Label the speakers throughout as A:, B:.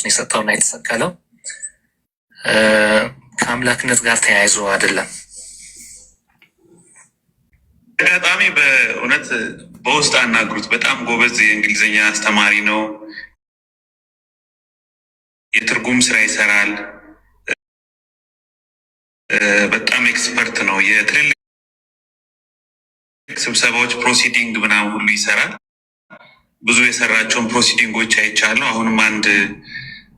A: ነው የሰጠውና የተሰቀለው ከአምላክነት ጋር ተያይዞ አይደለም።
B: አጋጣሚ በእውነት በውስጥ አናግሩት። በጣም ጎበዝ የእንግሊዝኛ አስተማሪ ነው። የትርጉም ስራ ይሰራል። በጣም ኤክስፐርት ነው። የትልልቅ ስብሰባዎች ፕሮሲዲንግ ምናምን ሁሉ ይሰራል። ብዙ የሰራቸውን ፕሮሲዲንጎች አይቻለሁ። አሁንም አንድ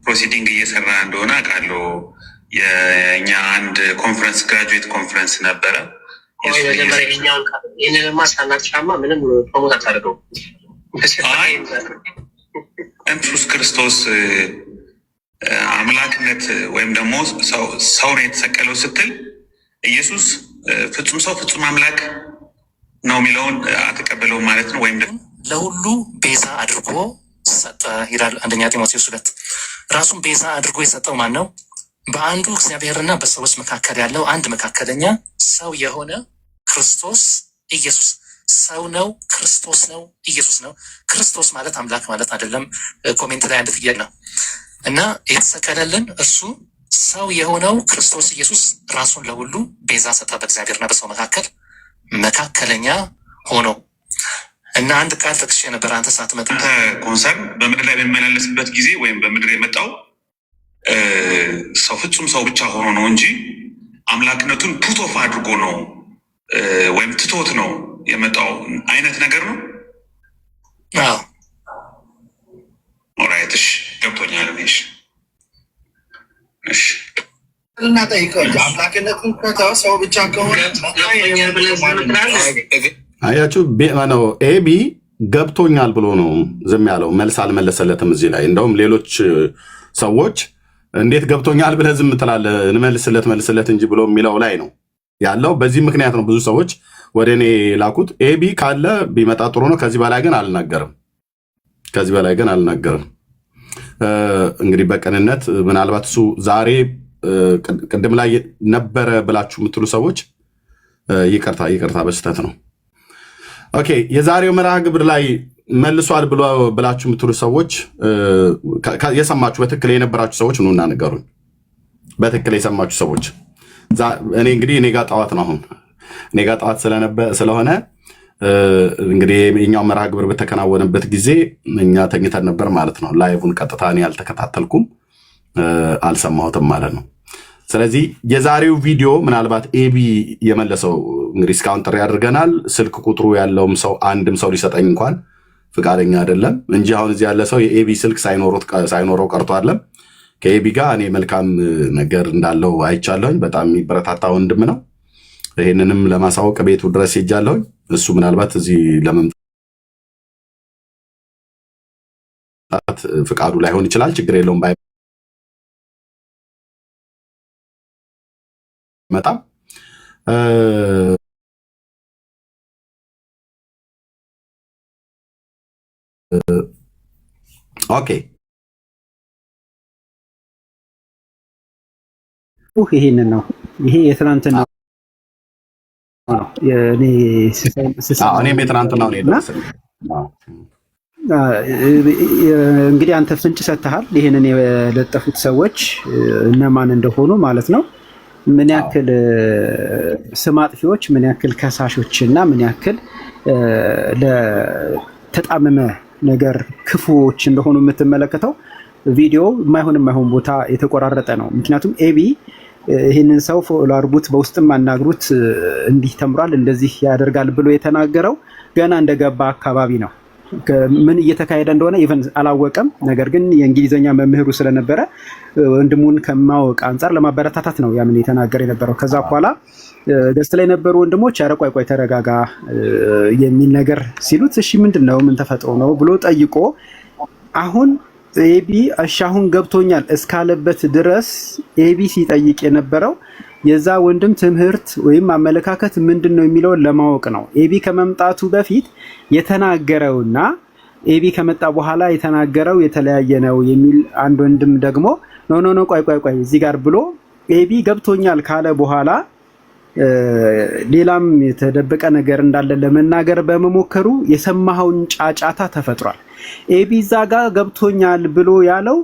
B: ፕሮሲዲንግ እየሰራ እንደሆነ አውቃለሁ። የእኛ አንድ ኮንፈረንስ ግራጁዌት ኮንፈረንስ ነበረ። ኢየሱስ ክርስቶስ አምላክነት ወይም ደግሞ ሰው ነው የተሰቀለው ስትል ኢየሱስ ፍጹም ሰው ፍጹም አምላክ ነው የሚለውን አትቀበለው ማለት ነው። ወይም ደግሞ
A: ለሁሉ ቤዛ አድርጎ ሰጠ ይላል አንደኛ ጢሞቴዎስ 2። ራሱን ቤዛ አድርጎ የሰጠው ማን ነው? በአንዱ እግዚአብሔርና በሰዎች መካከል ያለው አንድ መካከለኛ ሰው የሆነ ክርስቶስ ኢየሱስ። ሰው ነው፣ ክርስቶስ ነው፣ ኢየሱስ ነው። ክርስቶስ ማለት አምላክ ማለት አይደለም። ኮሜንት ላይ አንድ ጥያቄ ነው እና የተሰቀለልን እርሱ ሰው የሆነው ክርስቶስ ኢየሱስ ራሱን ለሁሉ ቤዛ ሰጠ፣ በእግዚአብሔርና በሰው መካከል መካከለኛ ሆኖ እና አንድ ቃል ጠቅሼ ነበር። አንተ ሳትመጣ
B: ኮንሰርን በምድር ላይ በሚመላለስበት ጊዜ ወይም በምድር የመጣው ሰው ፍጹም ሰው ብቻ ሆኖ ነው እንጂ አምላክነቱን ፑቶፍ አድርጎ ነው ወይም ትቶት ነው የመጣው አይነት ነገር ነው።
A: አዎ
B: ኦራይት፣ እሺ ገብቶኛል። እሺ
C: እና ጠይቀው አምላክነቱን ከተው ሰው ብቻ ከሆነ
D: አያችሁ ነው። ኤቢ ገብቶኛል ብሎ ነው ዝም ያለው። መልስ አልመለሰለትም እዚህ ላይ። እንደውም ሌሎች ሰዎች እንዴት ገብቶኛል ብለህ ዝም ትላለህ? መልስለት እንጂ ብሎ የሚለው ላይ ነው ያለው። በዚህ ምክንያት ነው ብዙ ሰዎች ወደ እኔ ላኩት። ኤቢ ካለ ቢመጣ ጥሩ ነው። ከዚህ በላይ ግን አልናገርም። እንግዲህ በቅንነት ምናልባት እሱ ዛሬ ቅድም ላይ ነበረ ብላችሁ የምትሉ ሰዎች ይቅርታ በስተት ነው። ኦኬ፣ የዛሬው መርሃ ግብር ላይ መልሷል ብላችሁ የምትሉ ሰዎች የሰማችሁ በትክክል የነበራችሁ ሰዎች ኑና ንገሩኝ። በትክክል የሰማችሁ ሰዎች እኔ እንግዲህ እኔ ጋር ጠዋት ነው። አሁን እኔ ጋር ጠዋት ስለሆነ እንግዲህ የኛው መርሃ ግብር በተከናወነበት ጊዜ እኛ ተኝተን ነበር ማለት ነው። ላይቭን ቀጥታ እኔ አልተከታተልኩም፣ አልሰማሁትም ማለት ነው። ስለዚህ የዛሬው ቪዲዮ ምናልባት ኤቢ የመለሰው እንግዲህ እስካሁን ጥሪ አድርገናል። ስልክ ቁጥሩ ያለውም ሰው አንድም ሰው ሊሰጠኝ እንኳን ፍቃደኛ አይደለም እንጂ አሁን እዚህ ያለ ሰው የኤቢ ስልክ ሳይኖረው ቀርቶ አይደለም። ከኤቢ ጋር እኔ መልካም ነገር እንዳለው አይቻለሁኝ። በጣም የሚበረታታ ወንድም ነው። ይህንንም ለማሳወቅ ቤቱ ድረስ ሄጃለሁኝ። እሱ ምናልባት እዚህ ለመምጣት ፍቃዱ ላይሆን ይችላል። ችግር የለውም ባይመጣም ኦኬ።
E: ይሄንን ነው ይሄ የትናንትና ነው።
D: እኔም የትናንትናው ነው የደረሰኝ።
E: እንግዲህ አንተ ፍንጭ ሰጥተሃል። ይሄንን የለጠፉት ሰዎች እነማን እንደሆኑ ማለት ነው። ምን ያክል ስም አጥፊዎች፣ ምን ያክል ከሳሾች እና ምን ያክል ለተጣመመ ነገር ክፉዎች እንደሆኑ የምትመለከተው ቪዲዮ የማይሆን ቦታ የተቆራረጠ ነው። ምክንያቱም ኤቢ ይህንን ሰው ፎሎ አድርጉት፣ በውስጥም አናግሩት፣ እንዲህ ተምሯል፣ እንደዚህ ያደርጋል ብሎ የተናገረው ገና እንደገባ አካባቢ ነው። ምን እየተካሄደ እንደሆነ ኢቨን አላወቀም። ነገር ግን የእንግሊዝኛ መምህሩ ስለነበረ ወንድሙን ከማወቅ አንጻር ለማበረታታት ነው ያምን የተናገረ የነበረው። ከዛ በኋላ ገስት ላይ የነበሩ ወንድሞች ኧረ ቆይ ተረጋጋ የሚል ነገር ሲሉት እሺ ምንድነው ምን ተፈጥሮ ነው ብሎ ጠይቆ አሁን ኤቢ አሁን ገብቶኛል እስካለበት ድረስ ኤቢ ሲጠይቅ የነበረው የዛ ወንድም ትምህርት ወይም አመለካከት ምንድነው የሚለውን ለማወቅ ነው። ኤቢ ከመምጣቱ በፊት የተናገረውና ኤቢ ከመጣ በኋላ የተናገረው የተለያየ ነው የሚል አንድ ወንድም ደግሞ ኖ ቆይ እዚህ ጋር ብሎ ኤቢ ገብቶኛል ካለ በኋላ ሌላም የተደበቀ ነገር እንዳለ ለመናገር በመሞከሩ የሰማኸውን ጫጫታ ተፈጥሯል። ኤቢ ዛጋ ገብቶኛል ብሎ ያለው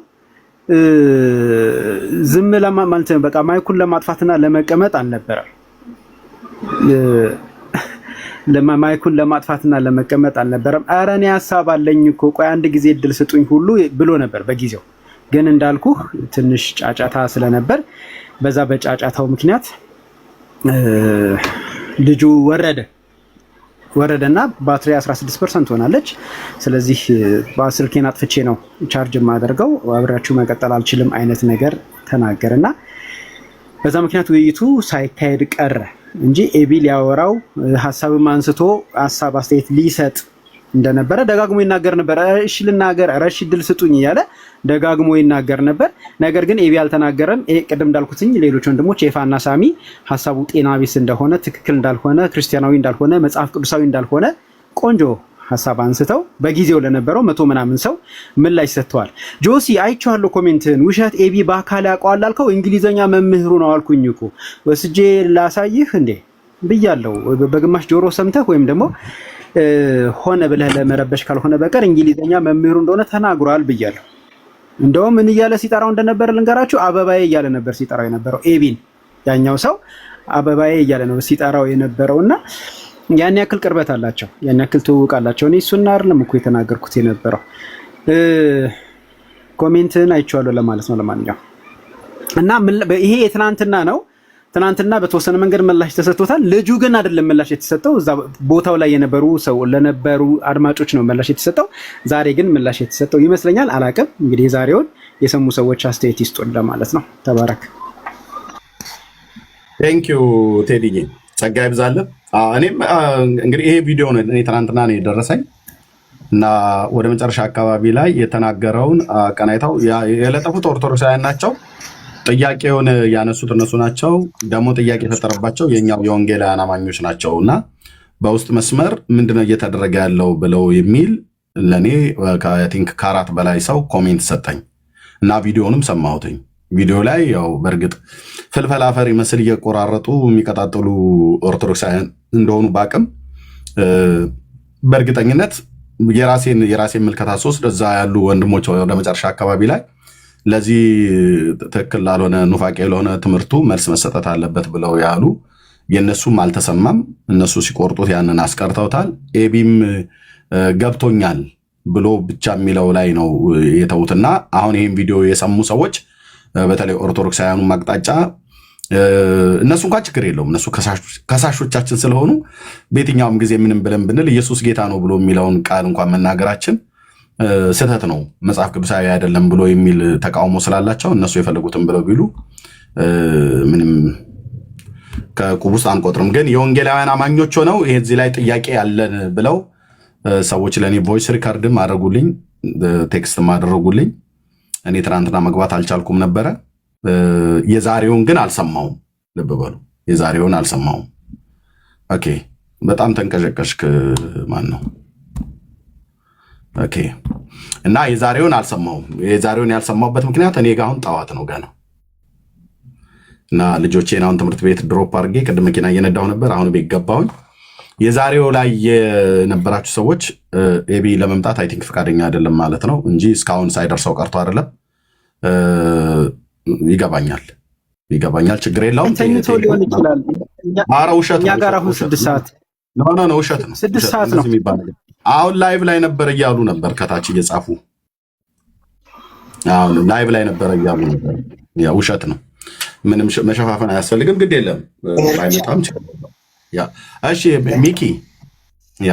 E: ዝም ማለት ነው በቃ ማይኩን ለማጥፋትና ለመቀመጥ አልነበረም። ማይኩን ለማጥፋትና ለመቀመጥ አልነበረም። ኧረ እኔ ሀሳብ አለኝ እኮ ቆይ አንድ ጊዜ እድል ስጡኝ ሁሉ ብሎ ነበር በጊዜው። ግን እንዳልኩ ትንሽ ጫጫታ ስለነበር በዛ በጫጫታው ምክንያት ልጁ ወረደና ባትሪ 16% ሆናለች። ስለዚህ በስልኬን አጥፍቼ ነው ቻርጅ የማደርገው አብራችሁ መቀጠል አልችልም አይነት ነገር ተናገረና በዛ ምክንያት ውይይቱ ሳይካሄድ ቀረ እንጂ ኤቢ ሊያወራው ሐሳብም አንስቶ ሐሳብ አስተያየት ሊሰጥ እንደነበረ ደጋግሞ ይናገር ነበር። እሺ ልናገር፣ እሺ ድል ስጡኝ እያለ ደጋግሞ ይናገር ነበር። ነገር ግን ኤቢ አልተናገረም። ቅድም እንዳልኩትኝ ሌሎች ወንድሞች ኤፋና ሳሚ ሐሳቡ ጤና ቢስ እንደሆነ፣ ትክክል እንዳልሆነ፣ ክርስቲያናዊ እንዳልሆነ፣ መጽሐፍ ቅዱሳዊ እንዳልሆነ ቆንጆ ሐሳብ አንስተው በጊዜው ለነበረው 100 ምናምን ሰው ምላሽ ሰጥተዋል። ጆሲ አይቻለሁ ኮሜንትን። ውሸት ኤቢ በአካል ያውቀዋል አልከው። እንግሊዘኛ መምህሩ ነው አልኩኝ እኮ ወስጄ ላሳይህ እንዴ ብያለሁ። በግማሽ ጆሮ ሰምተህ ወይም ደግሞ ሆነ ብለህ ለመረበሽ ካልሆነ በቀር እንግሊዘኛ መምህሩ እንደሆነ ተናግሯል ብያለሁ። እንደውም ምን እያለ ሲጠራው እንደነበር ልንገራችሁ። አበባዬ እያለ ነበር ሲጠራው የነበረው ኤቢን። ያኛው ሰው አበባዬ እያለ ነው ሲጠራው የነበረውና ያን ያክል ቅርበት አላቸው፣ ያን ያክል ትውውቅ አላቸው። እኔ እሱና አይደለም እኮ የተናገርኩት የነበረው ኮሜንትን አይቼዋለሁ ለማለት ነው። ለማንኛውም እና ይሄ የትናንትና ነው። ትናንትና በተወሰነ መንገድ ምላሽ ተሰጥቶታል። ልጁ ግን አይደለም ምላሽ የተሰጠው፣ እዛ ቦታው ላይ ለነበሩ አድማጮች ነው ምላሽ የተሰጠው። ዛሬ ግን ምላሽ የተሰጠው ይመስለኛል። አላቅም እንግዲህ የዛሬውን የሰሙ ሰዎች አስተያየት ይስጡን ለማለት ነው። ተባረክ።
D: ቴንኪዩ ቴዲዬ፣ ጸጋ ይብዛልህ። እኔም እንግዲህ ይሄ ቪዲዮ ነው እኔ ትናንትና ነው የደረሰኝ እና ወደ መጨረሻ አካባቢ ላይ የተናገረውን ቀናይታው የለጠፉት ኦርቶዶክሳውያን ናቸው። ጥያቄውን ያነሱት እነሱ ናቸው። ደግሞ ጥያቄ የፈጠረባቸው የኛው የወንጌላውያን አማኞች ናቸው እና በውስጥ መስመር ምንድነው እየተደረገ ያለው ብለው የሚል ለእኔ ከ4 በላይ ሰው ኮሜንት ሰጠኝ እና ቪዲዮንም ሰማሁትኝ። ቪዲዮ ላይ ያው በእርግጥ ፍልፈል አፈር ይመስል እየቆራረጡ የሚቀጣጥሉ ኦርቶዶክሳውያን እንደሆኑ ባቅም በእርግጠኝነት የራሴን ምልከታ ሶስት እዛ ያሉ ወንድሞች ወደ መጨረሻ አካባቢ ላይ ለዚህ ትክክል ላልሆነ ኑፋቄ ለሆነ ትምህርቱ መልስ መሰጠት አለበት ብለው ያሉ የነሱም አልተሰማም። እነሱ ሲቆርጡት ያንን አስቀርተውታል። ኤቢም ገብቶኛል ብሎ ብቻ የሚለው ላይ ነው የተውትና አሁን ይህን ቪዲዮ የሰሙ ሰዎች በተለይ ኦርቶዶክሳውያኑ አቅጣጫ እነሱ እንኳን ችግር የለውም። እነሱ ከሳሾቻችን ስለሆኑ በየትኛውም ጊዜ ምንም ብለን ብንል ኢየሱስ ጌታ ነው ብሎ የሚለውን ቃል እንኳን መናገራችን ስህተት ነው፣ መጽሐፍ ቅዱሳዊ አይደለም ብሎ የሚል ተቃውሞ ስላላቸው እነሱ የፈለጉትን ብለው ቢሉ ምንም ከቁብ ውስጥ አንቆጥርም። ግን የወንጌላውያን አማኞች ሆነው ይሄ እዚህ ላይ ጥያቄ ያለን ብለው ሰዎች ለእኔ ቮይስ ሪካርድም አደረጉልኝ፣ ቴክስትም አደረጉልኝ። እኔ ትናንትና መግባት አልቻልኩም ነበረ። የዛሬውን ግን አልሰማውም። ልብ በሉ፣ የዛሬውን አልሰማውም። ኦኬ፣ በጣም ተንቀሸቀሽክ። ማን ነው? ኦኬ። እና የዛሬውን አልሰማውም። የዛሬውን ያልሰማውበት ምክንያት እኔ ጋር አሁን ጠዋት ነው ገና እና ልጆቼን አሁን ትምህርት ቤት ድሮፕ አድርጌ ቅድም መኪና እየነዳሁ ነበር። አሁን ቤት ገባሁኝ። የዛሬው ላይ የነበራችሁ ሰዎች ኤቢ ለመምጣት አይ ቲንክ ፈቃደኛ አይደለም ማለት ነው እንጂ እስካሁን ሳይደርሰው ቀርቶ አይደለም። ይገባኛል፣ ችግር የለውም።
E: ተኝቶ ሊሆን ይችላል።
D: ኧረ ውሸት
E: ነው። ጋር አሁን 6 ሰዓት
D: ነው፣ ውሸት ነው።
E: 6 ሰዓት ነው
D: የሚባል አሁን ላይቭ ላይ ነበር እያሉ ነበር ከታች እየጻፉ። አሁን ላይቭ ላይ ነበር እያሉ ነበር። ያ ውሸት ነው። ምንም መሸፋፈን አያስፈልግም። ግድ የለም ባይመጣም ችግር የለውም። ያ እሺ፣ ሚኪ ያ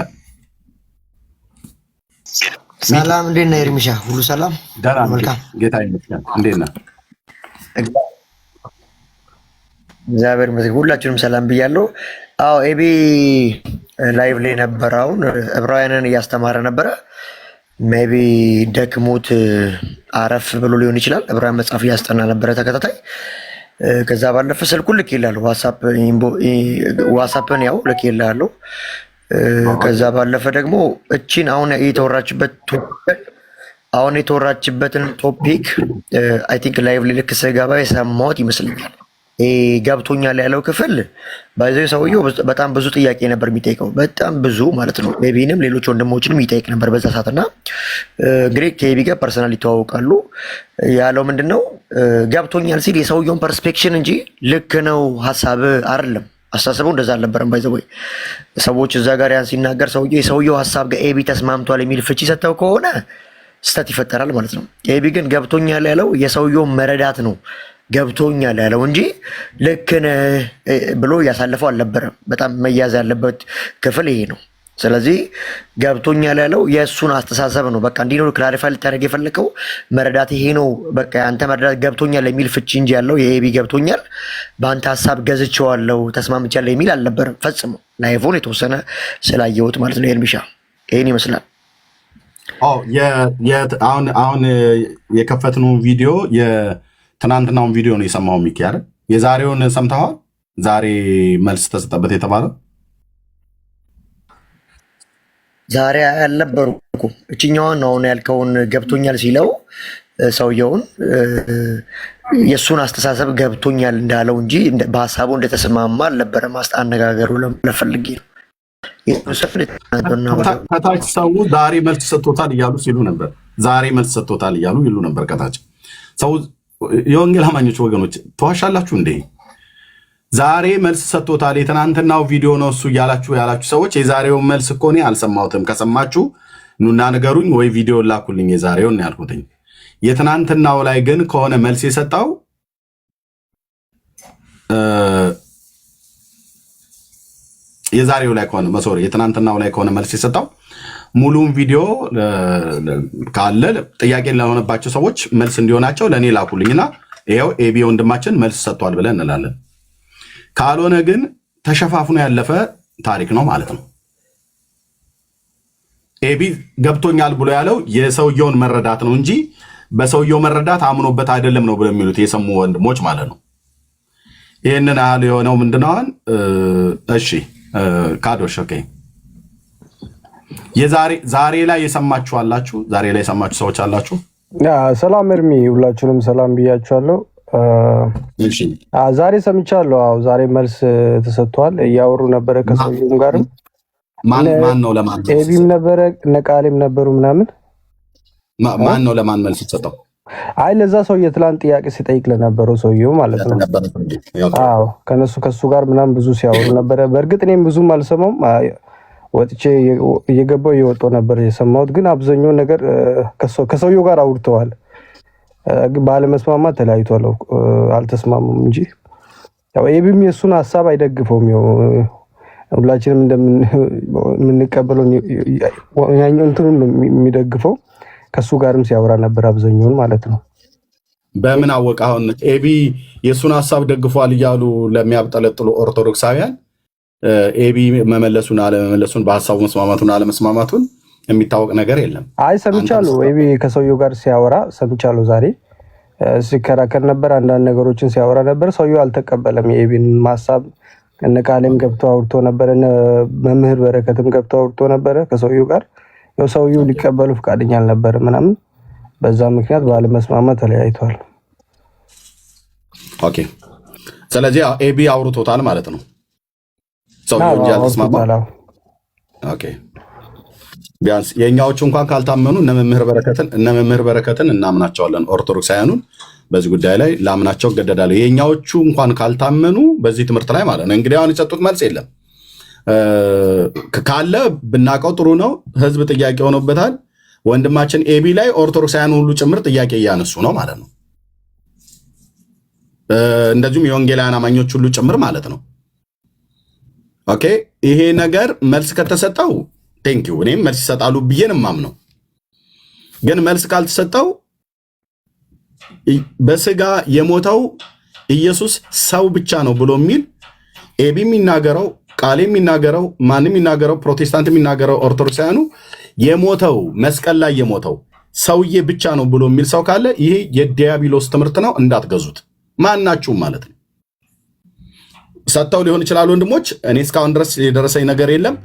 F: ሰላም፣ እንዴት ነህ ኤርሚሻ? ሁሉ ሰላም?
D: ደህና መልካም፣ ጌታ ይመስገን። እንዴት ነህ?
F: እግዚአብሔር ይመስገን። ሁላችሁንም ሰላም ብያለሁ። አዎ ኤቢ ላይቭ ላይ ነበረውን ዕብራውያንን እያስተማረ ነበረ። ሜቢ ደክሞት አረፍ ብሎ ሊሆን ይችላል። ዕብራውያን መጽሐፍ እያስጠና ነበረ ተከታታይ። ከዛ ባለፈ ስልኩን ልክ ይላለሁ፣ ዋትሳፕን ያው ልክ ይላለሁ። ከዛ ባለፈ ደግሞ እቺን አሁን የተወራችበትን ቶፒክ አይ ቲንክ ላይቭ ላይ ልክ ስገባ የሰማሁት ይመስለኛል። ገብቶኛል ያለው ክፍል ባይዘው ሰውየው በጣም ብዙ ጥያቄ ነበር የሚጠይቀው፣ በጣም ብዙ ማለት ነው። ኤቢንም ሌሎች ወንድሞችንም ይጠይቅ ነበር በዛ ሰዓትና እንግዲህ ከኤቢ ጋር ፐርሰናል ይተዋወቃሉ። ያለው ምንድነው ገብቶኛል ሲል የሰውየውን ፐርስፔክሽን እንጂ ልክ ነው ሀሳብ አይደለም። አስተሳሰቡ እንደዛ አልነበረም። ባይዘው ሰዎች እዛ ጋር ያን ሲናገር የሰውየው ሀሳብ ጋር ኤቢ ተስማምቷል የሚል ፍቺ ሰጥተው ከሆነ ስተት ይፈጠራል ማለት ነው። ኤቢ ግን ገብቶኛል ያለው የሰውየውን መረዳት ነው ገብቶኛል ያለው እንጂ ልክ ነህ ብሎ ያሳለፈው አልነበረም። በጣም መያዝ ያለበት ክፍል ይሄ ነው። ስለዚህ ገብቶኛል ያለው የእሱን አስተሳሰብ ነው። በቃ እንዲህ ነው ክላሪፋይ ልታደርግ የፈለከው መረዳት ይሄ ነው፣ በቃ አንተ መረዳት ገብቶኛል የሚል ፍቺ እንጂ ያለው የኤቢ ገብቶኛል በአንተ ሀሳብ ገዝቼዋለሁ ተስማምቻለሁ የሚል አልነበረም ፈጽሞ። ላይፎን የተወሰነ ስላየሁት ማለት ነው። ኤልሚሻ ይሄን ይመስላል።
D: አሁን የከፈትነው ቪዲዮ የትናንትናውን ቪዲዮ ነው የሰማው ሚኪ አይደል? የዛሬውን ሰምተዋል? ዛሬ መልስ ተሰጠበት የተባለው
F: ዛሬ አልነበሩ እኮ እችኛዋን አሁን ያልከውን ገብቶኛል ሲለው ሰውየውን የእሱን አስተሳሰብ ገብቶኛል እንዳለው እንጂ በሀሳቡ እንደተስማማ አልነበረም። አነጋገሩ ለፈልጌ ነው።
D: ከታች ሰው ዛሬ መልስ ሰጥቶታል እያሉ ሲሉ ነበር። ዛሬ መልስ ሰጥቶታል እያሉ ይሉ ነበር ከታች ሰው። የወንጌል አማኞች ወገኖች ተዋሻላችሁ እንዴ? ዛሬ መልስ ሰጥቶታል የትናንትናው ቪዲዮ ነው እሱ እያላችሁ ሰዎች የዛሬውን መልስ እኮ እኔ አልሰማሁትም። ከሰማችሁ ኑና ንገሩኝ ወይ ቪዲዮ ላኩልኝ። የዛሬውን ያልኩትኝ የትናንትናው ላይ ግን ከሆነ መልስ የሰጠው የዛሬው ላይ ከሆነ መሶሪ የትናንትናው ላይ ከሆነ መልስ የሰጠው ሙሉውን ቪዲዮ ካለ ጥያቄ ለሆነባቸው ሰዎች መልስ እንዲሆናቸው ለእኔ ላኩልኝና ይኸው ኤቢ ወንድማችን መልስ ሰጥቷል ብለን እንላለን። ካልሆነ ግን ተሸፋፍኖ ያለፈ ታሪክ ነው ማለት ነው። ኤቢ ገብቶኛል ብሎ ያለው የሰውየውን መረዳት ነው እንጂ በሰውየው መረዳት አምኖበት አይደለም ነው ብለው የሚሉት የሰሙ ወንድሞች ማለት ነው። ይህንን ያህል የሆነው ምንድነው? እሺ ካዶሽ ኦኬ። ዛሬ ላይ የሰማችሁ አላችሁ? ዛሬ ላይ የሰማችሁ ሰዎች አላችሁ?
G: ሰላም እርሚ፣ ሁላችሁንም ሰላም ብያችኋለሁ። ዛሬ ሰምቻለሁ። አዎ ዛሬ መልስ ተሰጥቷል። እያወሩ ነበረ ከሰውየውም ጋርም
D: ማን ነው ለማን
G: ኤቢም ነበረ ነቃሌም ነበሩ ምናምን።
D: ማን ነው ለማን መልስ ተሰጠው?
G: አይ ለዛ ሰውዬ ትላንት ጥያቄ ሲጠይቅ ለነበረው ሰውየው ማለት ነው። አዎ ከሱ ጋር ምናምን ብዙ ሲያወሩ ነበረ። በእርግጥ እኔም ብዙም አልሰማም። ወጥቼ እየገባው እየወጣው ነበር የሰማሁት። ግን አብዛኛው ነገር ከሰውየው ጋር አውርተዋል። ባለመስማማት ተለያይቷል። አልተስማሙም እንጂ ያው ኤቢም የሱን ሀሳብ አይደግፈውም። ያው ሁላችንም እንደምንቀበለው ያኛው እንትኑን ነው የሚደግፈው። ከሱ ጋርም ሲያወራ ነበር አብዛኛውን ማለት ነው።
D: በምን አወቀ? አሁን ኤቢ የሱን ሀሳብ ደግፏል እያሉ ለሚያብጠለጥሉ ኦርቶዶክሳውያን ኤቢ መመለሱን አለመመለሱን በሀሳቡ መስማማቱን አለመስማማቱን የሚታወቅ ነገር የለም። አይ
G: ሰምቻለሁ። ኤቢ ከሰውየው ጋር ሲያወራ ሰምቻለሁ። ዛሬ ሲከራከር ነበር፣ አንዳንድ ነገሮችን ሲያወራ ነበር። ሰውየው አልተቀበለም የኤቢን ሀሳብ። እነ ቃሌም ገብቶ አውርቶ ነበር፣ እነ መምህር በረከትም ገብቶ አውርቶ ነበረ ከሰውየው ጋር። ያው ሰውየው ሊቀበሉ ፈቃደኛ አልነበረም ምናምን። በዛ ምክንያት ባለመስማማት ተለያይተዋል።
D: ኦኬ። ስለዚህ ኤቢ አውርቶታል ማለት ነው። ሰውየው እንጂ አልተስማማም። ኦኬ። ቢያንስ የኛዎቹ እንኳን ካልታመኑ እነ መምህር በረከትን እናምናቸዋለን። ኦርቶዶክሳውያኑን በዚህ ጉዳይ ላይ ላምናቸው እገደዳለሁ። የኛዎቹ እንኳን ካልታመኑ በዚህ ትምህርት ላይ ማለት ነው። እንግዲህ አሁን የሰጡት መልስ የለም። ካለ ብናቀው ጥሩ ነው። ህዝብ ጥያቄ ሆኖበታል። ወንድማችን ኤቢ ላይ ኦርቶዶክሳውያን ሁሉ ጭምር ጥያቄ እያነሱ ነው ማለት ነው። እንደዚሁም የወንጌላውያን አማኞች ሁሉ ጭምር ማለት ነው። ኦኬ። ይሄ ነገር መልስ ከተሰጠው ቴንኪው፣ እኔም መልስ ይሰጣሉ ብዬ ነው የማምነው። ግን መልስ ካልተሰጠው በስጋ የሞተው ኢየሱስ ሰው ብቻ ነው ብሎ የሚል ኤቢ የሚናገረው ቃል የሚናገረው ማንም የሚናገረው ፕሮቴስታንት የሚናገረው ኦርቶዶክሳውያኑ የሞተው መስቀል ላይ የሞተው ሰውዬ ብቻ ነው ብሎ የሚል ሰው ካለ ይሄ የዲያብሎስ ትምህርት ነው፣ እንዳትገዙት። ማናችሁም ማለት ነው። ሰጥተው ሊሆን ይችላል ወንድሞች። እኔ እስካሁን ድረስ የደረሰኝ ነገር የለም።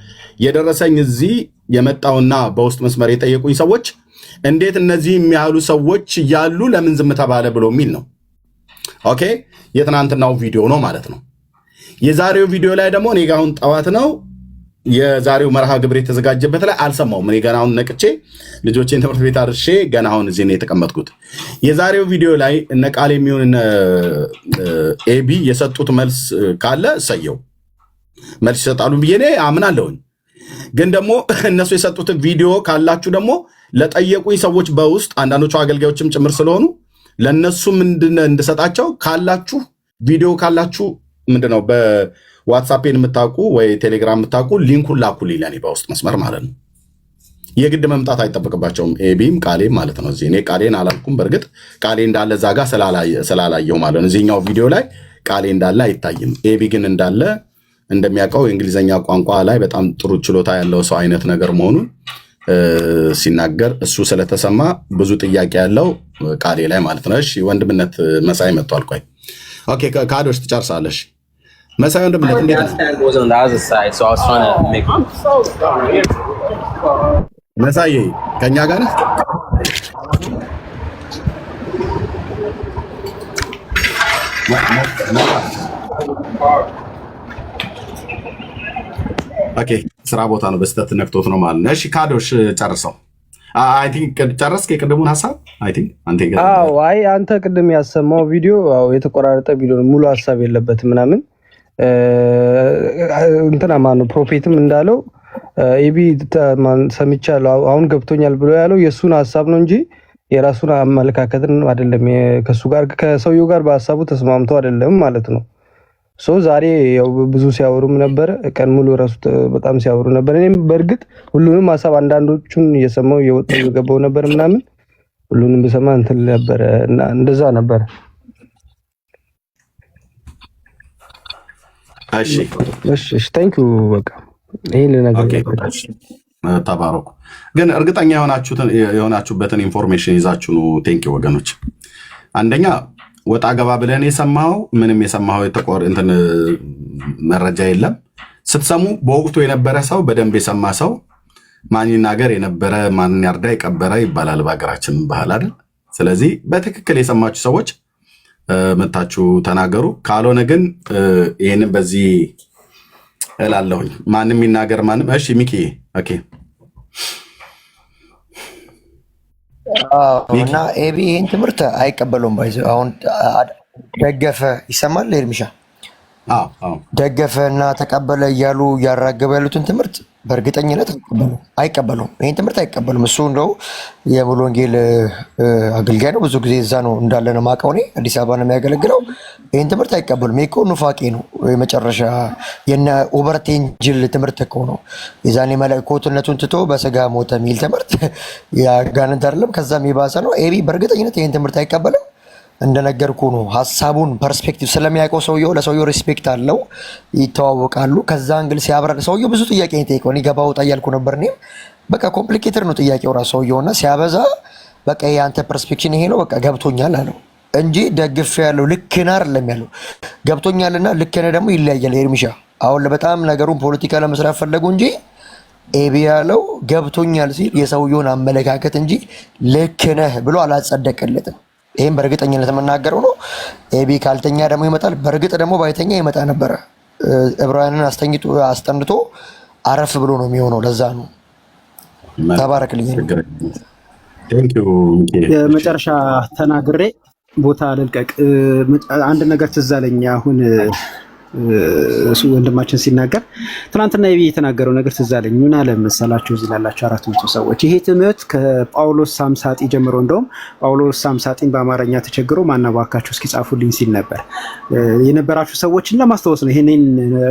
D: የደረሰኝ እዚህ የመጣውና በውስጥ መስመር የጠየቁኝ ሰዎች እንዴት እነዚህ የሚያህሉ ሰዎች ያሉ ለምን ዝም ተባለ ብሎ የሚል ነው። ኦኬ የትናንትናው ቪዲዮ ነው ማለት ነው። የዛሬው ቪዲዮ ላይ ደግሞ እኔ ጋር አሁን ጠዋት ነው የዛሬው መርሃ ግብር የተዘጋጀበት ላይ አልሰማውም። እኔ ገና አሁን ነቅቼ ልጆቼን ትምህርት ቤት አድርሼ ገና አሁን እዚህ ነው የተቀመጥኩት። የዛሬው ቪዲዮ ላይ እነ ቃል የሚሆን ኤቢ የሰጡት መልስ ካለ እሰየው መልስ ይሰጣሉ ብዬ እኔ አምናለሁኝ። ግን ደግሞ እነሱ የሰጡትን ቪዲዮ ካላችሁ ደግሞ ለጠየቁኝ ሰዎች በውስጥ አንዳንዶቹ አገልጋዮችም ጭምር ስለሆኑ ለነሱ ምንድን እንድሰጣቸው ካላችሁ ቪዲዮ ካላችሁ ምንድነው በዋትስአፕን የምታውቁ ወይ ቴሌግራም የምታውቁ ሊንኩን ላኩልኝ ለኔ በውስጥ መስመር ማለት ነው። የግድ መምጣት አይጠበቅባቸውም። ኤቢም ቃሌም ማለት ነው። እዚህ እኔ ቃሌን አላልኩም። በእርግጥ ቃሌ እንዳለ እዛ ጋር ስላላየው ማለት ነው። እዚህኛው ቪዲዮ ላይ ቃሌ እንዳለ አይታይም። ኤቢ ግን እንዳለ እንደሚያውቀው የእንግሊዝኛ ቋንቋ ላይ በጣም ጥሩ ችሎታ ያለው ሰው አይነት ነገር መሆኑን ሲናገር እሱ ስለተሰማ ብዙ ጥያቄ ያለው ቃሌ ላይ ማለት ነው። እሺ ወንድምነት መሳይ መጥቷል። ቆይ ኦኬ ካዶሽ ትጨርሳለሽ። መሳይ ወንድምነት እንዴት ነው? መሳይ ከኛ ጋር ነህ? ኦኬ ስራ ቦታ ነው በስተት ነክቶት ነው ማለት ነው። እሺ ካዶሽ ጨርሰው። አይ ቲንክ ጨረስክ የቅድሙን ሐሳብ። አይ ቲንክ
G: አንተ ቅድም ያሰማው ቪዲዮ የተቆራረጠ ቪዲዮ ነው፣ ሙሉ ሐሳብ የለበትም ምናምን እንትና ማነው ፕሮፌትም እንዳለው ኤቢ ሰምቻለሁ አሁን ገብቶኛል ብሎ ያለው የሱን ሐሳብ ነው እንጂ የራሱን አመለካከትን አይደለም። ከሰውየው ጋር በሐሳቡ ተስማምቶ አይደለም ማለት ነው። ዛሬ ያው ብዙ ሲያወሩም ነበር፣ ቀን ሙሉ ራሱ በጣም ሲያወሩ ነበር። እኔም በእርግጥ ሁሉንም ሐሳብ አንዳንዶቹን እየሰማው እየወጣው እየገባው ነበር ምናምን ሁሉንም በሰማ እንትን ነበር እና እንደዛ ነበር። እሺ ታንክ ዩ በቃ ይሄን ነገር
D: ተባረኩ። ግን እርግጠኛ የሆናችሁበትን ኢንፎርሜሽን ይዛችሁ ነው። ቴንክ ዩ ወገኖች። አንደኛ ወጣ ገባ ብለን የሰማው ምንም የሰማው እንትን መረጃ የለም። ስትሰሙ በወቅቱ የነበረ ሰው በደንብ የሰማ ሰው ማን ይናገር የነበረ ማን ያርዳ የቀበረ ይባላል በሀገራችን ባህል አይደል? ስለዚህ በትክክል የሰማችሁ ሰዎች መታችሁ ተናገሩ። ካልሆነ ግን ይሄንን በዚህ እላለሁኝ ማንም ይናገር ማንም። እሺ ሚኪ ኦኬ።
F: እና ኤቢ ይህን ትምህርት አይቀበለውም። ባይዘ አሁን ደገፈ ይሰማል ኤርሚሻ ደገፈ እና ተቀበለ እያሉ እያራገበ ያሉትን ትምህርት በእርግጠኝነት አይቀበሉም። ይህን ትምህርት አይቀበሉም። እሱ እንደው የሙሉ ወንጌል አገልጋይ ነው፣ ብዙ ጊዜ እዛ ነው እንዳለ ነው የማውቀው እኔ፣ አዲስ አበባ ነው የሚያገለግለው። ይህን ትምህርት አይቀበሉም። ይህ እኮ ኑፋቄ ነው። የመጨረሻ የነ ኦበርቴንጅል ትምህርት እኮ ነው። የዛኔ መለኮትነቱን ትቶ በስጋ ሞተ የሚል ትምህርት ያጋንንት አይደለም፣ ከዛም የባሰ ነው። ኤቢ በእርግጠኝነት ይህን ትምህርት አይቀበልም። እንደነገርኩ ነው። ሀሳቡን ፐርስፔክቲቭ ስለሚያውቀው ሰውየው ለሰውየው ሪስፔክት አለው፣ ይተዋወቃሉ። ከዛ እንግል ሲያብራራ ሰውየው ብዙ ጥያቄ ነው የጠየቀው። እኔ ገባው እያልኩ ነበር። እኔም በቃ ኮምፕሊኬትድ ነው ጥያቄው ራሱ ሰውየውና ሲያበዛ በቃ የአንተ ፐርስፔክሽን ይሄ ነው በቃ ገብቶኛል አለው እንጂ ደግፍ ያለው ልክ ነህ አይደለም ያለው። ገብቶኛልና ልክ ነህ ደግሞ ይለያያል። ኤርሚሻ አሁን በጣም ነገሩን ፖለቲካ ለመስራት ፈለጉ እንጂ ኤቢ ያለው ገብቶኛል ሲል የሰውየውን አመለካከት እንጂ ልክ ነህ ብሎ አላጸደቀለትም። ይሄን በእርግጠኝነት የምናገረው ነው። ኤቢ ካልተኛ ደግሞ ይመጣል። በእርግጥ ደግሞ ባይተኛ ይመጣ ነበረ። ዕብራውያንን አስጠንቶ አረፍ ብሎ ነው የሚሆነው። ለዛ ነው። ተባረክልኝ።
E: የመጨረሻ ተናግሬ ቦታ ልልቀቅ። አንድ ነገር ትዝ አለኝ አሁን እሱ ወንድማችን ሲናገር ትናንትና ኤቢ የተናገረው ነገር ትዝ አለኝ። ምን አለ መሰላችሁ? እዚህ ላላችሁ 400 ሰዎች ይሄ ትምህርት ከጳውሎስ ሳምሳጢ ጀምሮ እንደውም ጳውሎስ ሳምሳጢን በአማርኛ ተቸግሮ ማናባካችሁ እስኪ ጻፉልኝ ሲል ነበር የነበራችሁ ሰዎችን ለማስታወስ ነው ይሄንን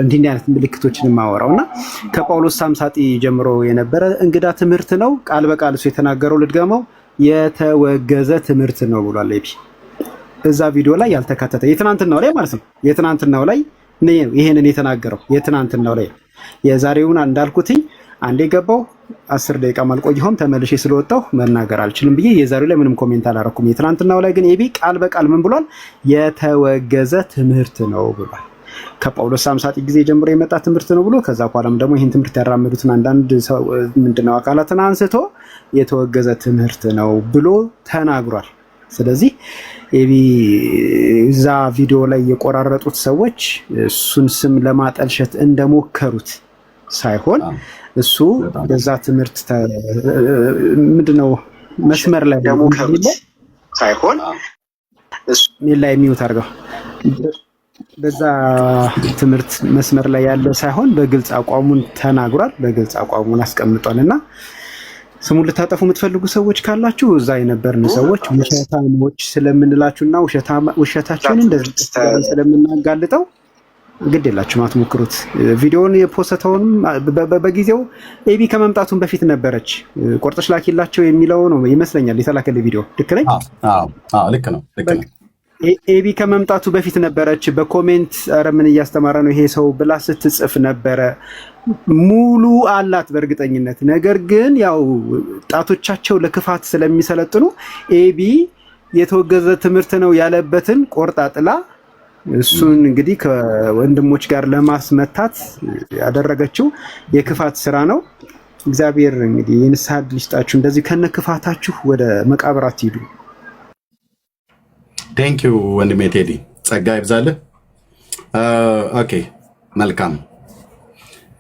E: እንዲህ አይነት ምልክቶችን የማወራውና ከጳውሎስ ሳምሳጢ ጀምሮ የነበረ እንግዳ ትምህርት ነው። ቃል በቃል እሱ የተናገረው ልድገመው፣ የተወገዘ ትምህርት ነው ብሏል ኤቢ። እዛ ቪዲዮ ላይ ያልተካተተ የትናንትናው ላይ ማለት ነው። የትናንትናው ላይ ይሄንን የተናገረው የትናንትናው ላይ የዛሬውን እንዳልኩትኝ አንዴ ገባው 10 ደቂቃ አልቆየሁም ተመልሼ ስለወጣሁ መናገር አልችልም ብዬ የዛሬው ላይ ምንም ኮሜንት አላረኩም። የትናንትናው ላይ ግን ኤቢ ቃል በቃል ምን ብሏል? የተወገዘ ትምህርት ነው ብሏል። ከጳውሎስ ሳምሳጢ ጊዜ ጀምሮ የመጣ ትምህርት ነው ብሎ ከዛ በኋላም ደግሞ ይሄን ትምህርት ያራመዱትን አንዳንድ ምንድነው አካላትን አንስቶ የተወገዘ ትምህርት ነው ብሎ ተናግሯል። ስለዚህ ኤቢ እዛ ቪዲዮ ላይ የቆራረጡት ሰዎች እሱን ስም ለማጠልሸት እንደሞከሩት ሳይሆን እሱ በዛ ትምህርት ምንድነው መስመር ላይ እንደሞከሩት ሳይሆን እሱ ላይ የሚውት አድርገው በዛ ትምህርት መስመር ላይ ያለ ሳይሆን በግልጽ አቋሙን ተናግሯል፣ በግልጽ አቋሙን አስቀምጧልና ስሙን ልታጠፉ የምትፈልጉ ሰዎች ካላችሁ እዛ የነበርን ሰዎች ውሸታሞች ስለምንላችሁና ውሸታችንን እንደዚህ ስለምናጋልጠው ግድ የላችሁም አትሞክሩት። ቪዲዮውን የፖስተውን በጊዜው ኤቢ ከመምጣቱን በፊት ነበረች። ቆርጠሽ ላኪላቸው የሚለው ነው ይመስለኛል የተላከለ ቪዲዮ። ልክ ነኝ?
D: አዎ ልክ ነው።
E: ኤቢ ከመምጣቱ በፊት ነበረች። በኮሜንት ኧረ ምን እያስተማረ ነው ይሄ ሰው ብላ ስትጽፍ ነበረ። ሙሉ አላት በእርግጠኝነት። ነገር ግን ያው ጣቶቻቸው ለክፋት ስለሚሰለጥኑ ኤቢ የተወገዘ ትምህርት ነው ያለበትን ቆርጣ ጥላ እሱን እንግዲህ ከወንድሞች ጋር ለማስመታት ያደረገችው የክፋት ስራ ነው። እግዚአብሔር እንግዲህ የንስሐ ዕድል ይስጣችሁ። እንደዚህ ከነ ክፋታችሁ ወደ መቃብር አትሂዱ።
D: ቴንክ ዩ ወንድሜ ቴዲ፣ ጸጋ ይብዛልህ። ኦኬ መልካም።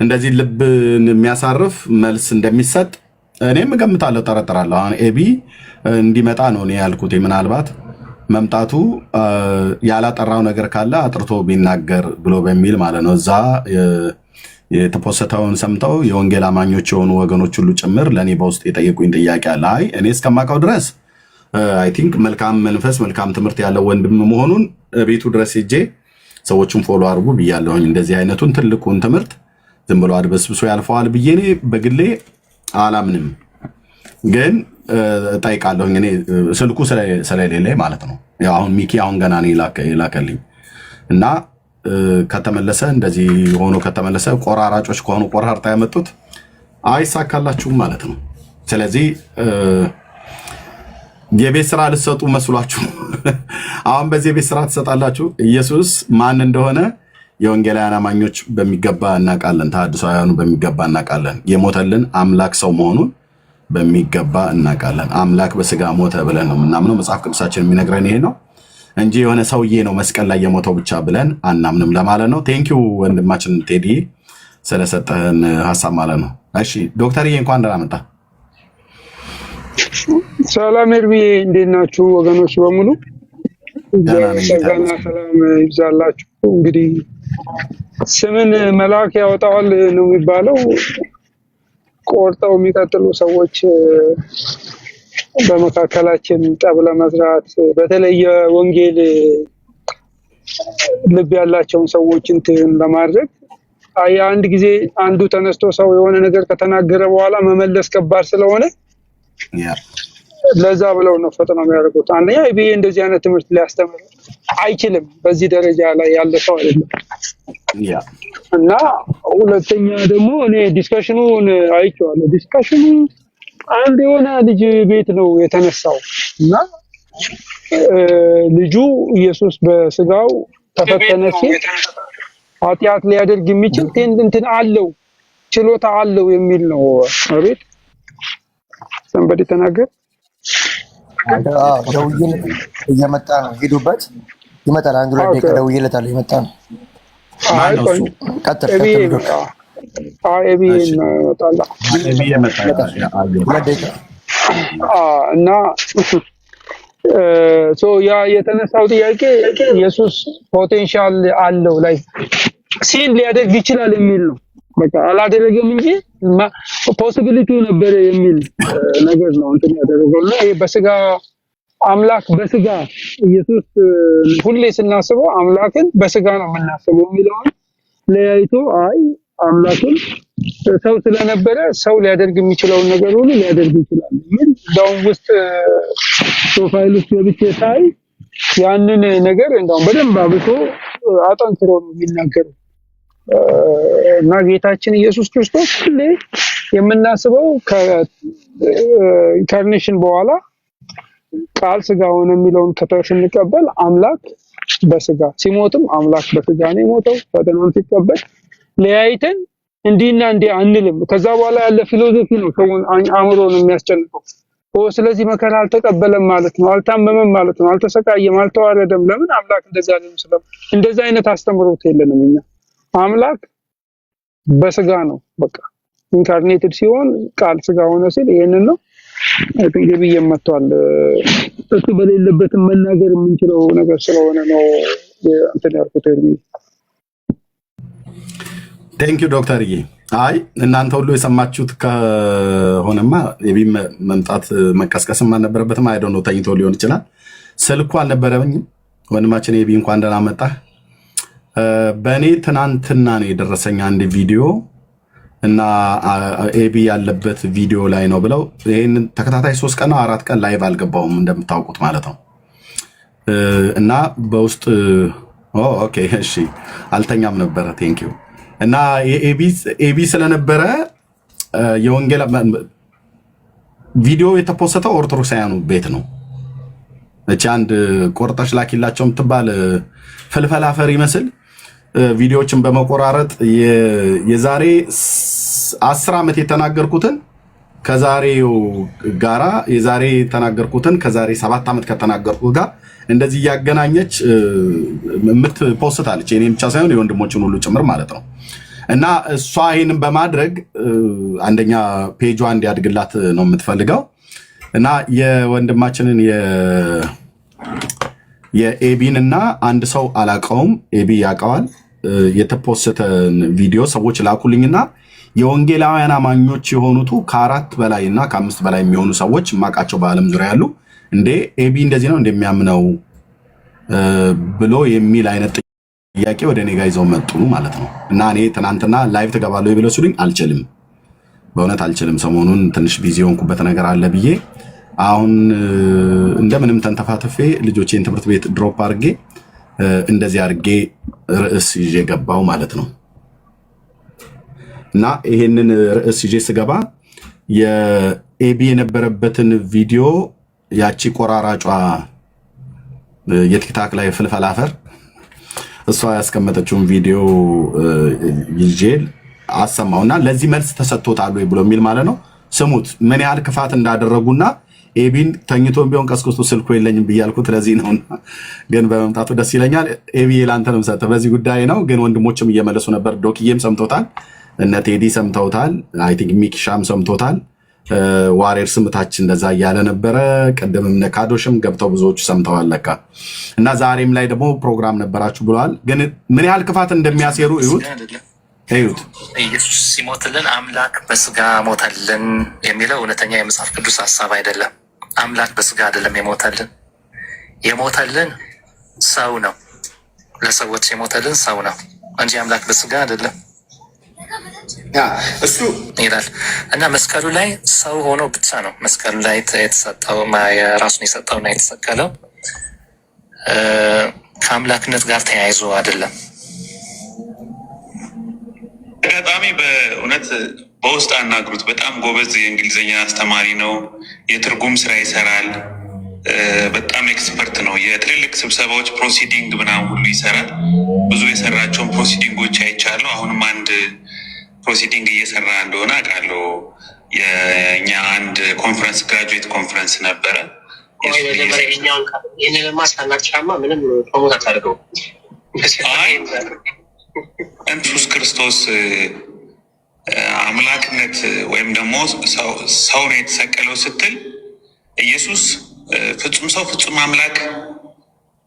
D: እንደዚህ ልብን የሚያሳርፍ መልስ እንደሚሰጥ እኔም እገምታለሁ፣ ጠረጥራለሁ። አሁን ኤቢ እንዲመጣ ነው እኔ ያልኩት። ምናልባት መምጣቱ ያላጠራው ነገር ካለ አጥርቶ ቢናገር ብሎ በሚል ማለት ነው። እዛ የተፖስተውን ሰምተው የወንጌል አማኞች የሆኑ ወገኖች ሁሉ ጭምር ለእኔ በውስጥ የጠየቁኝ ጥያቄ አለ። አይ እኔ እስከማውቀው ድረስ አይ ቲንክ መልካም መንፈስ መልካም ትምህርት ያለው ወንድም መሆኑን ቤቱ ድረስ ሄጄ ሰዎችን ፎሎ አድርጉ ብያለሁኝ። እንደዚህ አይነቱን ትልቁን ትምህርት ዝም ብሎ አድበስብሶ ያልፈዋል ብዬ እኔ በግሌ አላምንም። ግን እጠይቃለሁኝ እኔ ስልኩ ስለሌለኝ ማለት ነው። ያው አሁን ሚኪ አሁን ገና ነው ይላከልኝ እና ከተመለሰ እንደዚህ ሆኖ ከተመለሰ ቆራራጮች ከሆኑ ቆራርጣ ያመጡት አይሳካላችሁም ማለት ነው። ስለዚህ የቤት ስራ ልትሰጡ መስሏችሁ አሁን በዚህ የቤት ስራ ትሰጣላችሁ። ኢየሱስ ማን እንደሆነ የወንጌላውያን አማኞች በሚገባ እናውቃለን። ተሐድሳውያኑ በሚገባ እናውቃለን። የሞተልን አምላክ ሰው መሆኑን በሚገባ እናውቃለን። አምላክ በስጋ ሞተ ብለን ነው የምናምነው። መጽሐፍ ቅዱሳችን የሚነግረን ይሄ ነው እንጂ የሆነ ሰውዬ ነው መስቀል ላይ የሞተው ብቻ ብለን አናምንም ለማለት ነው። ቴንኪው ወንድማችን ቴዲ ስለሰጠህን ሀሳብ ማለት ነው። እሺ ዶክተርዬ እንኳን ደህና መጣ።
H: ሰላም ኤርሚዬ፣ እንዴት ናችሁ ወገኖች በሙሉ? ጸጋና ሰላም ይብዛላችሁ። እንግዲህ ስምን መልአክ ያወጣዋል ነው የሚባለው። ቆርጠው የሚቀጥሉ ሰዎች በመካከላችን ጠብ ለመዝራት በተለይ ወንጌል ልብ ያላቸውን ሰዎች እንትን ለማድረግ አንድ ጊዜ አንዱ ተነስቶ ሰው የሆነ ነገር ከተናገረ በኋላ መመለስ ከባድ ስለሆነ ለዛ ብለው ነው ፈተና የሚያደርጉት። አንደኛ ይሄ እንደዚህ አይነት ትምህርት ሊያስተምር አይችልም፣ በዚህ ደረጃ ላይ ያለ ሰው አይደለም። እና ሁለተኛ ደግሞ እኔ ዲስከሽኑን አይቼዋለሁ። ዲስከሽኑ አንድ የሆነ ልጅ ቤት ነው የተነሳው እና ልጁ ኢየሱስ በስጋው ተፈተነ ሲል ኃጢአት ሊያደርግ የሚችል እንትን አለው ችሎታ አለው የሚል ነው። አቤት ሰንበዲ ተናገር።
F: ደውዬ እየመጣ ነው፣ ሄዱበት ይመጣል። አንድ ሁለት ደቂቃ ደውዬለታለሁ፣ እየመጣ ነው። ቀጥል።
H: እና ያ የተነሳው ጥያቄ ኢየሱስ ፖቴንሻል አለው ላይ ሲል ሊያደርግ ይችላል የሚል ነው። በቃ አላደረገም እንጂ ፖሲቢሊቲ ነበር የሚል ነገር ነው እንትን ያደረገው። እና ይሄ በስጋ አምላክ በስጋ ኢየሱስ ሁሌ ስናስበው አምላክን በስጋ ነው የምናስበው የሚለውን ለያይቶ አይ አምላክን ሰው ስለነበረ ሰው ሊያደርግ የሚችለውን ነገር ሁሉ ሊያደርግ ይችላል ምን ዳውን ውስጥ ፕሮፋይል ውስጥ ገብቼ ሳይ ያንን ነገር እንደውም በደንብ አብቶ አጠንክሮ ነው የሚናገረው። እና ጌታችን ኢየሱስ ክርስቶስ ሁሌ የምናስበው ከኢንካርኔሽን በኋላ ቃል ስጋ ሆነ የሚለውን ስንቀበል አምላክ በስጋ ሲሞትም አምላክ በስጋ ነው የሞተው። ፈተናውን ሲቀበል ለያይተን እንዲና እንዲ አንልም። ከዛ በኋላ ያለ ፊሎሶፊ ነው ሰውን አእምሮን የሚያስጨንቀው። ስለዚህ መከራ አልተቀበለም ማለት ነው፣ አልታመመም ማለት ነው፣ አልተሰቃየም፣ አልተዋረደም። ለምን አምላክ እንደዛ አይደለም። እንደዛ አይነት አስተምሮት የለንም እኛ። አምላክ በስጋ ነው በቃ ኢንካርኔትድ ሲሆን ቃል ስጋ ሆነ ሲል ይሄንን ነው እንግዲህ የመጣው እሱ በሌለበት መናገር የምንችለው ነገር ስለሆነ ነው እንትን ያልኩት።
D: ቴንክ ዩ ዶክተርዬ። አይ እናንተ ሁሉ የሰማችሁት ከሆነማ የቢ መምጣት መቀስቀስም አልነበረበትም። አይ ዶንት ኖ ተኝቶ ሊሆን ይችላል። ስልኩ አልነበረብኝም። ወንድማችን የቢ እንኳን ደህና መጣ። በእኔ ትናንትና ነው የደረሰኝ አንድ ቪዲዮ እና ኤቢ ያለበት ቪዲዮ ላይ ነው ብለው ይሄን ተከታታይ 3 ቀን 4 ቀን ላይቭ አልገባውም እንደምታውቁት ማለት ነው። እና በውስጥ ኦኬ እሺ አልተኛም ነበረ። ቴንክ ዩ እና ኤቢ ስለነበረ የወንጌል ቪዲዮ የተፖስተው ኦርቶዶክሳውያኑ ቤት ነው። እቺ አንድ ቆርጠሽ ላኪላቸው የምትባል ፍልፈላፈር ይመስል ቪዲዮዎችን በመቆራረጥ የዛሬ 10 ዓመት የተናገርኩትን ከዛሬው ጋራ የዛሬ የተናገርኩትን ከዛሬ 7 ዓመት ከተናገርኩት ጋር እንደዚህ እያገናኘች የምትፖስታለች። የኔ ብቻ ሳይሆን የወንድሞችን ሁሉ ጭምር ማለት ነው። እና እሷ ይሄንን በማድረግ አንደኛ ፔጇ እንዲያድግላት ነው የምትፈልገው። እና የወንድማችንን የኤቢን እና አንድ ሰው አላቀውም፣ ኤቢ ያቀዋል የተፖስተን ቪዲዮ ሰዎች ላኩልኝና የወንጌላውያን አማኞች የሆኑት ከ4 በላይ እና ከ5 በላይ የሚሆኑ ሰዎች ማቃቸው በአለም ዙሪያ ያሉ እንዴ ኤቢ እንደዚህ ነው እንደሚያምነው ብሎ የሚል አይነት ጥያቄ ወደ እኔ ጋር ይዘው መጡ ማለት ነው። እና እኔ ትናንትና ላይቭ ተገባለሁ ብለው ሲሉኝ አልችልም፣ በእውነት አልችልም። ሰሞኑን ትንሽ ቢዚ ሆንኩበት ነገር አለ ብዬ አሁን እንደምንም ተንተፋትፌ ልጆቼን ትምህርት ቤት ድሮፕ አድርጌ እንደዚህ አድርጌ ርዕስ ይዤ ገባው ማለት ነው። እና ይሄንን ርዕስ ይዤ ስገባ የኤቢ የነበረበትን ቪዲዮ ያቺ ቆራራጯ የቲክታክ ላይ ፍልፈላፈር እሷ ያስቀመጠችውን ቪዲዮ ይዤ አሰማውና ለዚህ መልስ ተሰጥቶታል ወይ ብሎ የሚል ማለት ነው። ስሙት ምን ያህል ክፋት እንዳደረጉና ኤቢን ተኝቶም ቢሆን ቀስቅስቱ ስልኩ የለኝም ብያልኩት ለዚህ ነውና፣ ግን በመምጣቱ ደስ ይለኛል። ኤቢ ላንተ ነው ሰጠ በዚህ ጉዳይ ነው። ግን ወንድሞችም እየመለሱ ነበር። ዶክዬም ሰምቶታል፣ እነ ቴዲ ሰምተውታል፣ አይ ቲንክ ሚኪሻም ሰምቶታል። ዋሬር ስምታች እንደዛ እያለ ነበረ። ቀደምም ነካዶሽም ገብተው ብዙዎቹ ሰምተዋል ለካ። እና ዛሬም ላይ ደግሞ ፕሮግራም ነበራችሁ ብለዋል። ግን ምን ያህል ክፋት እንደሚያሴሩ እዩት።
A: ኢየሱስ ሲሞትልን አምላክ በስጋ ሞተልን የሚለው እውነተኛ የመጽሐፍ ቅዱስ ሐሳብ አይደለም። አምላክ በስጋ አይደለም የሞተልን ሰው ነው። ለሰዎች የሞተልን ሰው ነው እንጂ አምላክ በስጋ አይደለም
C: እሱ
A: ይላል። እና መስቀሉ ላይ ሰው ሆኖ ብቻ ነው መስቀሉ ላይ የተሰጠው ራሱን የሰጠውና የተሰቀለው ከአምላክነት ጋር ተያይዞ አይደለም።
B: አጋጣሚ በእውነት በውስጥ አናግሩት። በጣም ጎበዝ የእንግሊዝኛ አስተማሪ ነው። የትርጉም ስራ ይሰራል። በጣም ኤክስፐርት ነው። የትልልቅ ስብሰባዎች ፕሮሲዲንግ ምናምን ሁሉ ይሰራል። ብዙ የሰራቸውን ፕሮሲዲንጎች አይቻለሁ። አሁንም አንድ ፕሮሲዲንግ እየሰራ እንደሆነ አውቃለሁ። የእኛ አንድ ኮንፈረንስ ግራጁዌት ኮንፈረንስ ነበረ።
I: ይህንንማ ሳናቅሻማ ምንም ፕሮሞት አታደርገው።
B: ኢየሱስ ክርስቶስ አምላክነት ወይም ደግሞ ሰው ነው የተሰቀለው ስትል ኢየሱስ ፍጹም ሰው ፍጹም አምላክ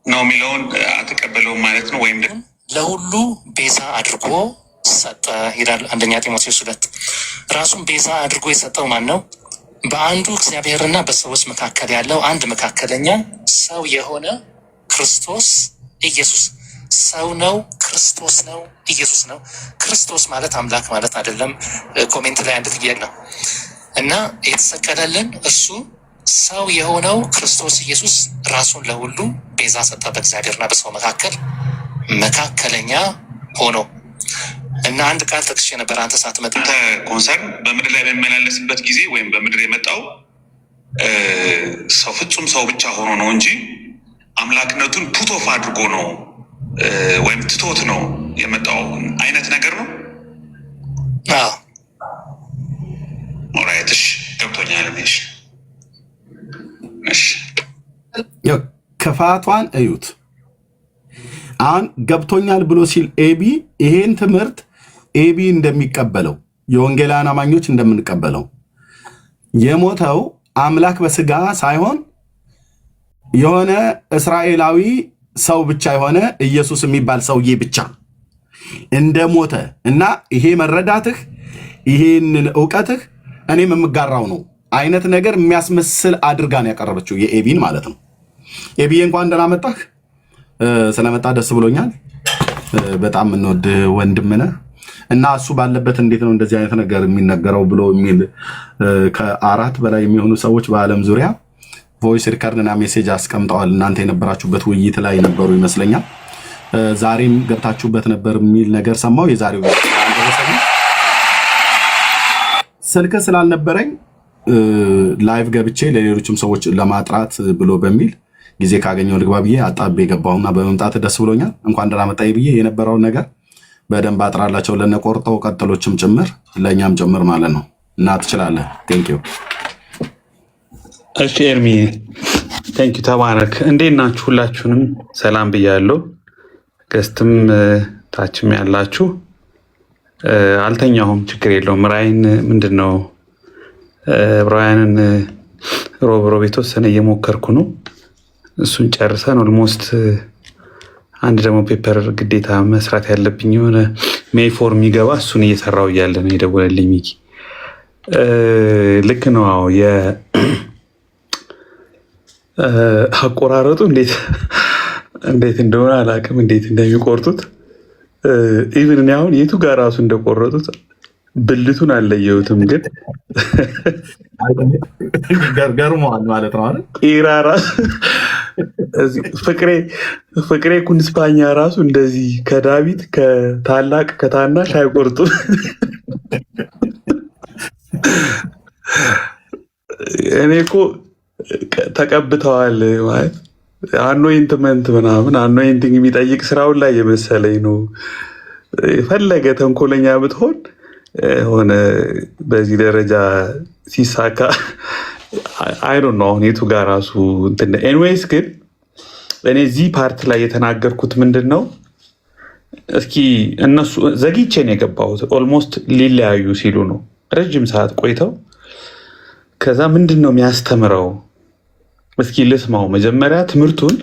B: ነው የሚለውን አትቀበለውም ማለት ነው። ወይም ደግሞ
A: ለሁሉ ቤዛ አድርጎ ሰጠ ይላል አንደኛ ጢሞቴዎስ 2። ራሱን ቤዛ አድርጎ የሰጠው ማን ነው? በአንዱ እግዚአብሔርና በሰዎች መካከል ያለው አንድ መካከለኛ ሰው የሆነ ክርስቶስ ኢየሱስ። ሰው ነው፣ ክርስቶስ ነው፣ ኢየሱስ ነው። ክርስቶስ ማለት አምላክ ማለት አይደለም። ኮሜንት ላይ አንድ ጥያቄ ነው እና የተሰቀለልን እሱ ሰው የሆነው ክርስቶስ ኢየሱስ ራሱን ለሁሉ ቤዛ ሰጠ፣ በእግዚአብሔርና በሰው መካከለኛ ሆኖ እና አንድ ቃል ጠቅሼ ነበር አንተ ሳትመጣ።
B: ኮንሰርን በምድር ላይ በሚመላለስበት ጊዜ ወይም በምድር የመጣው ሰው ፍጹም ሰው ብቻ ሆኖ ነው እንጂ አምላክነቱን ፑቶፍ አድርጎ ነው ወይም ትቶት ነው የመጣው አይነት ነገር ነው።
A: አዎ
B: ኦራይትሽ ገብቶኛል።
D: ክፋቷን እዩት። አሁን ገብቶኛል ብሎ ሲል ኤቢ ይሄን ትምህርት ኤቢ እንደሚቀበለው የወንጌላውያን አማኞች እንደምንቀበለው የሞተው አምላክ በስጋ ሳይሆን የሆነ እስራኤላዊ ሰው ብቻ የሆነ ኢየሱስ የሚባል ሰውዬ ብቻ እንደሞተ እና ይሄ መረዳትህ ይሄንን ዕውቀትህ እኔም የምጋራው ነው አይነት ነገር የሚያስመስል አድርጋ ነው ያቀረበችው የኤቢን ማለት ነው። ኤቢዬ እንኳን ደህና መጣህ። ስለመጣ ደስ ብሎኛል። በጣም እንወድ ወንድም ነህ እና እሱ ባለበት እንዴት ነው እንደዚህ አይነት ነገር የሚነገረው ብሎ የሚል ከ4 በላይ የሚሆኑ ሰዎች በዓለም ዙሪያ ቮይስ ሪከርድና ሜሴጅ አስቀምጠዋል። እናንተ የነበራችሁበት ውይይት ላይ ነበሩ ይመስለኛል። ዛሬም ገብታችሁበት ነበር የሚል ነገር ሰማው። የዛሬው ስልክ ስላልነበረኝ ላይቭ ገብቼ ለሌሎችም ሰዎች ለማጥራት ብሎ በሚል ጊዜ ካገኘው ልግባ ብዬ አጣቤ ገባሁና በመምጣት ደስ ብሎኛል። እንኳን ደህና መጣህ ብዬ የነበረውን ነገር በደንብ አጥራላቸው ለነቆርጠው ቀጥሎችም ጭምር ለእኛም ጭምር ማለት ነው እና ትችላለህ። ቴንኪው።
B: እሺ ኤርሚ ቴንኪው፣ ተባረክ። እንዴት ናችሁ? ሁላችሁንም ሰላም ብያለሁ። ገስትም ታችም ያላችሁ አልተኛሁም፣ ችግር የለውም። ራይን ምንድን ነው ዕብራውያንን ሮብ የተወሰነ እየሞከርኩ ነው። እሱን ጨርሰን ኦልሞስት አንድ ደግሞ ፔፐር ግዴታ መስራት ያለብኝ የሆነ ሜይፎር የሚገባ እሱን እየሰራው እያለ ነው የደወለልኝ ሚኪ። ልክ ነው። አዎ አቆራረጡ እንዴት እንደሆነ አላውቅም፣ እንዴት እንደሚቆርጡት ኢቭን እኔ አሁን የቱ ጋር ራሱ እንደቆረጡት ብልቱን አልለየሁትም፣ ግን
D: ገርመዋል ማለት ነው አይደል?
B: ቂራ ራሱ ፍቅሬ ኩንስፓኛ ራሱ እንደዚህ ከዳዊት ከታላቅ ከታናሽ አይቆርጡም። እኔ እኮ ተቀብተዋል ማለት አኖይንትመንት ምናምን አኖይንቲንግ የሚጠይቅ ስራውን ላይ የመሰለኝ ነው። የፈለገ ተንኮለኛ ብትሆን ሆነ በዚህ ደረጃ ሲሳካ አይዶን ነው። አሁን የቱ ጋር ራሱ ኤንዌይስ፣ ግን እኔ እዚህ ፓርት ላይ የተናገርኩት ምንድን ነው፣ እስኪ እነሱ ዘግይቼ ነው የገባሁት። ኦልሞስት ሊለያዩ ሲሉ ነው ረጅም ሰዓት ቆይተው። ከዛ ምንድን ነው የሚያስተምረው እስኪ ልስማው። መጀመሪያ ትምህርቱን